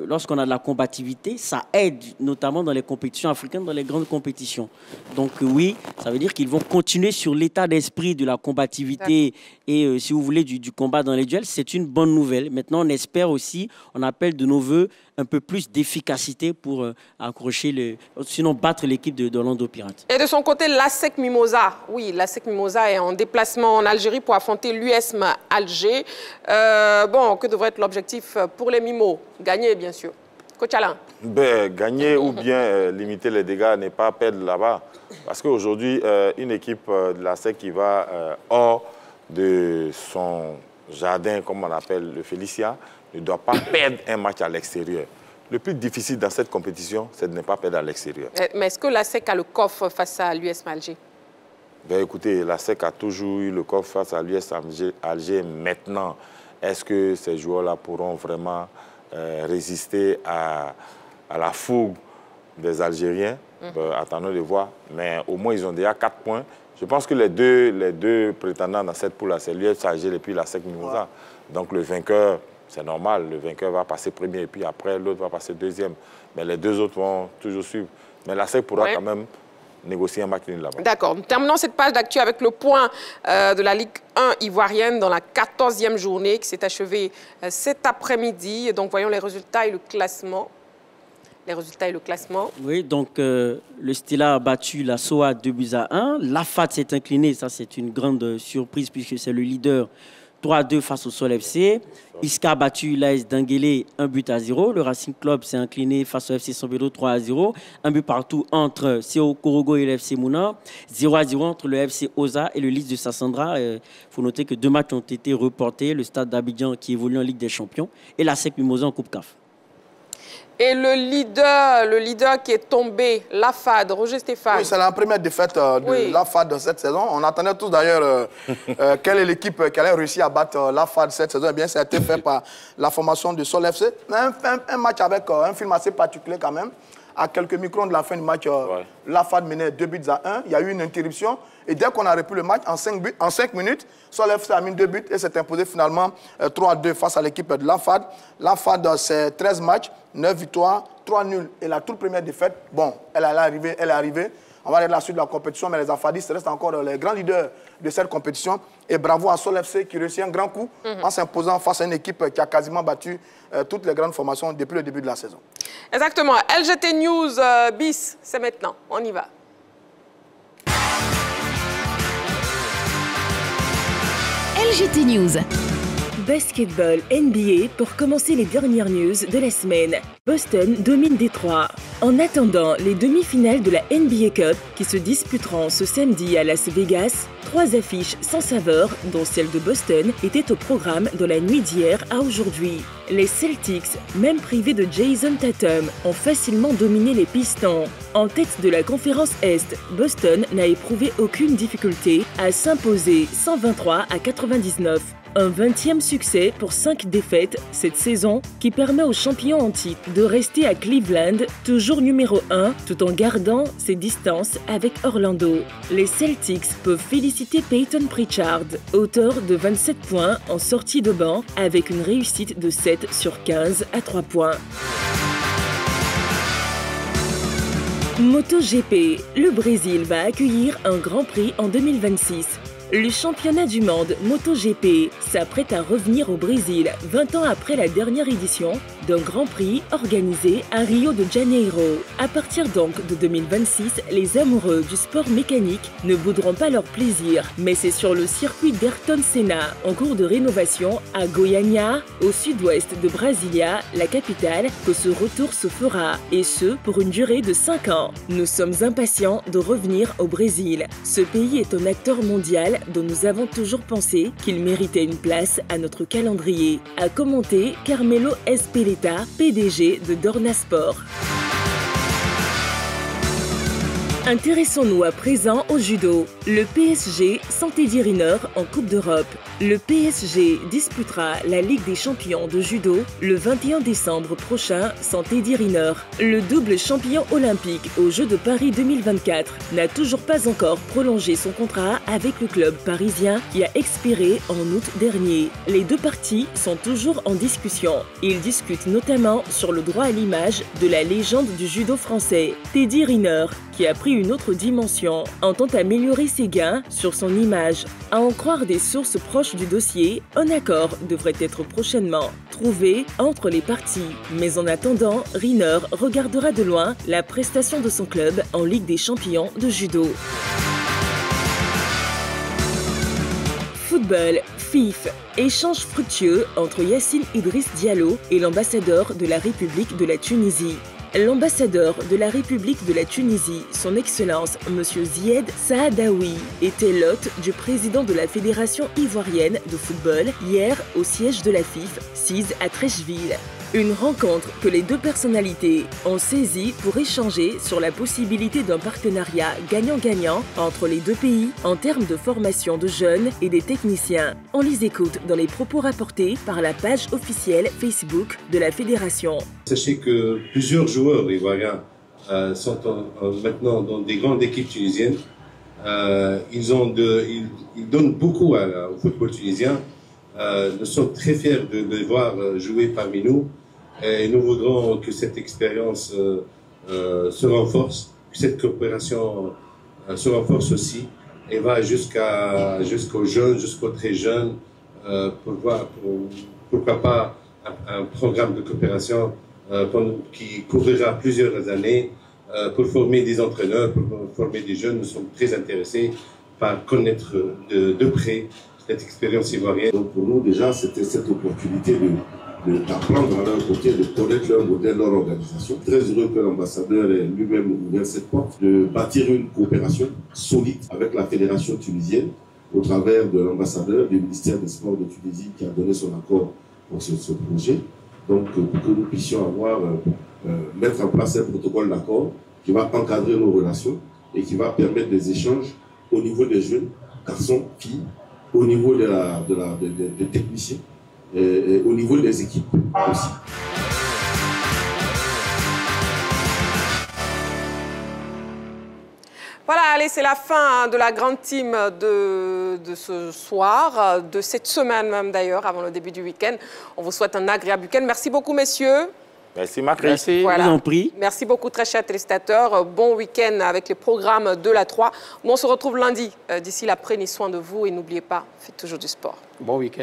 lorsqu'on a de la combativité, ça aide notamment dans les compétitions africaines, dans les grandes compétitions. Donc oui, ça veut dire qu'ils vont continuer sur l'état d'esprit de la combativité et, si vous voulez, du combat dans les duels. C'est une bonne nouvelle. Maintenant, on espère aussi, on appelle de nos voeux un peu plus d'efficacité pour accrocher, sinon battre l'équipe d'Orlando Pirates. Et de son côté, l'ASEC Mimosa. Oui, l'ASEC Mimosa est en déplacement en Algérie pour affronter l'USM Alger. Bon, que devrait être l'objectif pour les Mimos? Gagner, bien sûr. Coach Alain. Gagner ou bien limiter les dégâts, n'est pas perdre là-bas. Parce qu'aujourd'hui, une équipe de l'ASEC qui va hors de son Jardin, comme on appelle le Félicia, ne doit pas perdre un match à l'extérieur. Le plus difficile dans cette compétition, c'est de ne pas perdre à l'extérieur. Mais est-ce que la SEC a le coffre face à l'US Alger? Ben, écoutez, la SEC a toujours eu le coffre face à l'US Alger. Maintenant, est-ce que ces joueurs-là pourront vraiment résister à la fougue des Algériens? Attendons de voir. Mais au moins, ils ont déjà 4 points. Je pense que les deux prétendants dans cette poule, c'est l'US Alger et puis la SEC Mimosa. Donc le vainqueur, c'est normal, le vainqueur va passer premier et puis après l'autre va passer deuxième. Mais les deux autres vont toujours suivre. Mais la SEC pourra quand même négocier un match nul là-bas. D'accord. Nous terminons cette page d'actu avec le point de la Ligue 1 ivoirienne dans la 14e journée qui s'est achevée cet après-midi. Donc voyons les résultats et le classement. Oui, donc le Stella a battu la SOA 2-1. La FAD s'est inclinée, ça c'est une grande surprise puisque c'est le leader 3-2 face au Sol FC. Iska a battu l'AS d'Anguélé 1-0. Le Racing Club s'est incliné face au FC Sombelo 3-0. Un but partout entre CO Korogo et le FC Mouna. 0-0 entre le FC Oza et le Lys de Sassandra. Il faut noter que 2 matchs ont été reportés. Le Stade d'Abidjan qui évolue en Ligue des Champions et la SEC Mimosa en Coupe CAF. Et le leader qui est tombé, la FAD, Roger Stéphane. Oui, c'est la première défaite de la FAD de cette saison. On attendait tous d'ailleurs quelle est l'équipe qui allait réussir à battre la FAD cette saison. Eh bien, ça a été fait par la formation de Sol FC. Un match avec un film assez particulier quand même. À quelques microns de la fin du match, la FAD menait 2-1. Il y a eu une interruption. Et dès qu'on a repris le match, en 5 minutes, Sol FC a mis 2 buts et s'est imposé finalement 3-2 face à l'équipe de la FAD. La FAD, c'est 13 matchs, 9 victoires, 3 nuls. Et la toute première défaite, bon, elle est arrivée. On va aller à la suite de la compétition, mais les Afadistes restent encore les grands leaders de cette compétition. Et bravo à Sol FC qui réussit un grand coup en s'imposant face à une équipe qui a quasiment battu toutes les grandes formations depuis le début de la saison. Exactement. LGT News bis, c'est maintenant. On y va. LGT News. Basketball NBA pour commencer les dernières news de la semaine. Boston domine Détroit. En attendant les demi-finales de la NBA Cup qui se disputeront ce samedi à Las Vegas, 3 affiches sans saveur, dont celle de Boston, étaient au programme dans la nuit d'hier à aujourd'hui. Les Celtics, même privés de Jason Tatum, ont facilement dominé les Pistons. En tête de la conférence Est, Boston n'a éprouvé aucune difficulté à s'imposer 123-99. Un 20e succès pour 5 défaites cette saison qui permet aux champions en titre de rester à Cleveland, toujours numéro 1, tout en gardant ses distances avec Orlando. Les Celtics peuvent féliciter Peyton Pritchard, auteur de 27 points en sortie de banc avec une réussite de 7 sur 15 à 3 points. MotoGP, le Brésil va accueillir un Grand Prix en 2026. Le championnat du monde MotoGP s'apprête à revenir au Brésil 20 ans après la dernière édition d'un Grand Prix organisé à Rio de Janeiro. À partir donc de 2026, les amoureux du sport mécanique ne bouderont pas leur plaisir, mais c'est sur le circuit d'Ayrton Senna, en cours de rénovation à Goiânia, au sud-ouest de Brasilia, la capitale, que ce retour se fera, et ce pour une durée de 5 ans. Nous sommes impatients de revenir au Brésil. Ce pays est un acteur mondial dont nous avons toujours pensé qu'il méritait une place à notre calendrier, a commenté Carmelo Ezpeleta, PDG de Dorna Sport. Intéressons-nous à présent au judo. Le PSG sans Teddy Riner en Coupe d'Europe. Le PSG disputera la Ligue des champions de judo le 21 décembre prochain sans Teddy Riner. Le double champion olympique aux Jeux de Paris 2024 n'a toujours pas encore prolongé son contrat avec le club parisien qui a expiré en août dernier. Les deux parties sont toujours en discussion. Ils discutent notamment sur le droit à l'image de la légende du judo français. Teddy Riner, qui a pris une autre dimension, entend améliorer ses gains sur son image. À en croire des sources proches du dossier, un accord devrait être prochainement trouvé entre les parties. Mais en attendant, Riner regardera de loin la prestation de son club en Ligue des champions de judo. Football, FIF, échange fructueux entre Yacine Idriss Diallo et l'ambassadeur de la République de la Tunisie. L'ambassadeur de la République de la Tunisie, son Excellence M. Zied Saadaoui, était l'hôte du président de la Fédération ivoirienne de football hier au siège de la FIF, sise à Treichville. Une rencontre que les deux personnalités ont saisie pour échanger sur la possibilité d'un partenariat gagnant-gagnant entre les deux pays en termes de formation de jeunes et des techniciens. On les écoute dans les propos rapportés par la page officielle Facebook de la Fédération. Sachez que plusieurs joueurs ivoiriens sont maintenant dans des grandes équipes tunisiennes. Ils donnent beaucoup au football tunisien. Nous sommes très fiers de les voir jouer parmi nous. Et nous voudrons que cette expérience se renforce, que cette coopération se renforce aussi et va jusqu'aux jeunes, jusqu'aux très jeunes, pourquoi pas un programme de coopération qui couvrira plusieurs années pour former des entraîneurs, pour former des jeunes. Nous sommes très intéressés par connaître de près cette expérience ivoirienne. Donc pour nous déjà, c'était cette opportunité d'apprendre à leur côté, de connaître leur modèle, leur organisation. Très heureux que l'ambassadeur ait lui-même ouvert cette porte, de bâtir une coopération solide avec la fédération tunisienne au travers de l'ambassadeur du ministère des Sports de Tunisie qui a donné son accord pour ce projet. Donc pour que nous puissions mettre en place un protocole d'accord qui va encadrer nos relations et qui va permettre des échanges au niveau des jeunes, garçons, filles, au niveau des techniciens, et au niveau des équipes aussi. Voilà, allez, c'est la fin de la grande team de ce soir, de cette semaine même d'ailleurs, avant le début du week-end. On vous souhaite un agréable week-end. Merci beaucoup, messieurs. Merci, Macri. Merci, voilà. vous en prie. Merci beaucoup, très chers téléspectateurs. Bon week-end avec les programmes de la 3. On se retrouve lundi. D'ici là, prenez soin de vous et n'oubliez pas, faites toujours du sport. Bon week-end.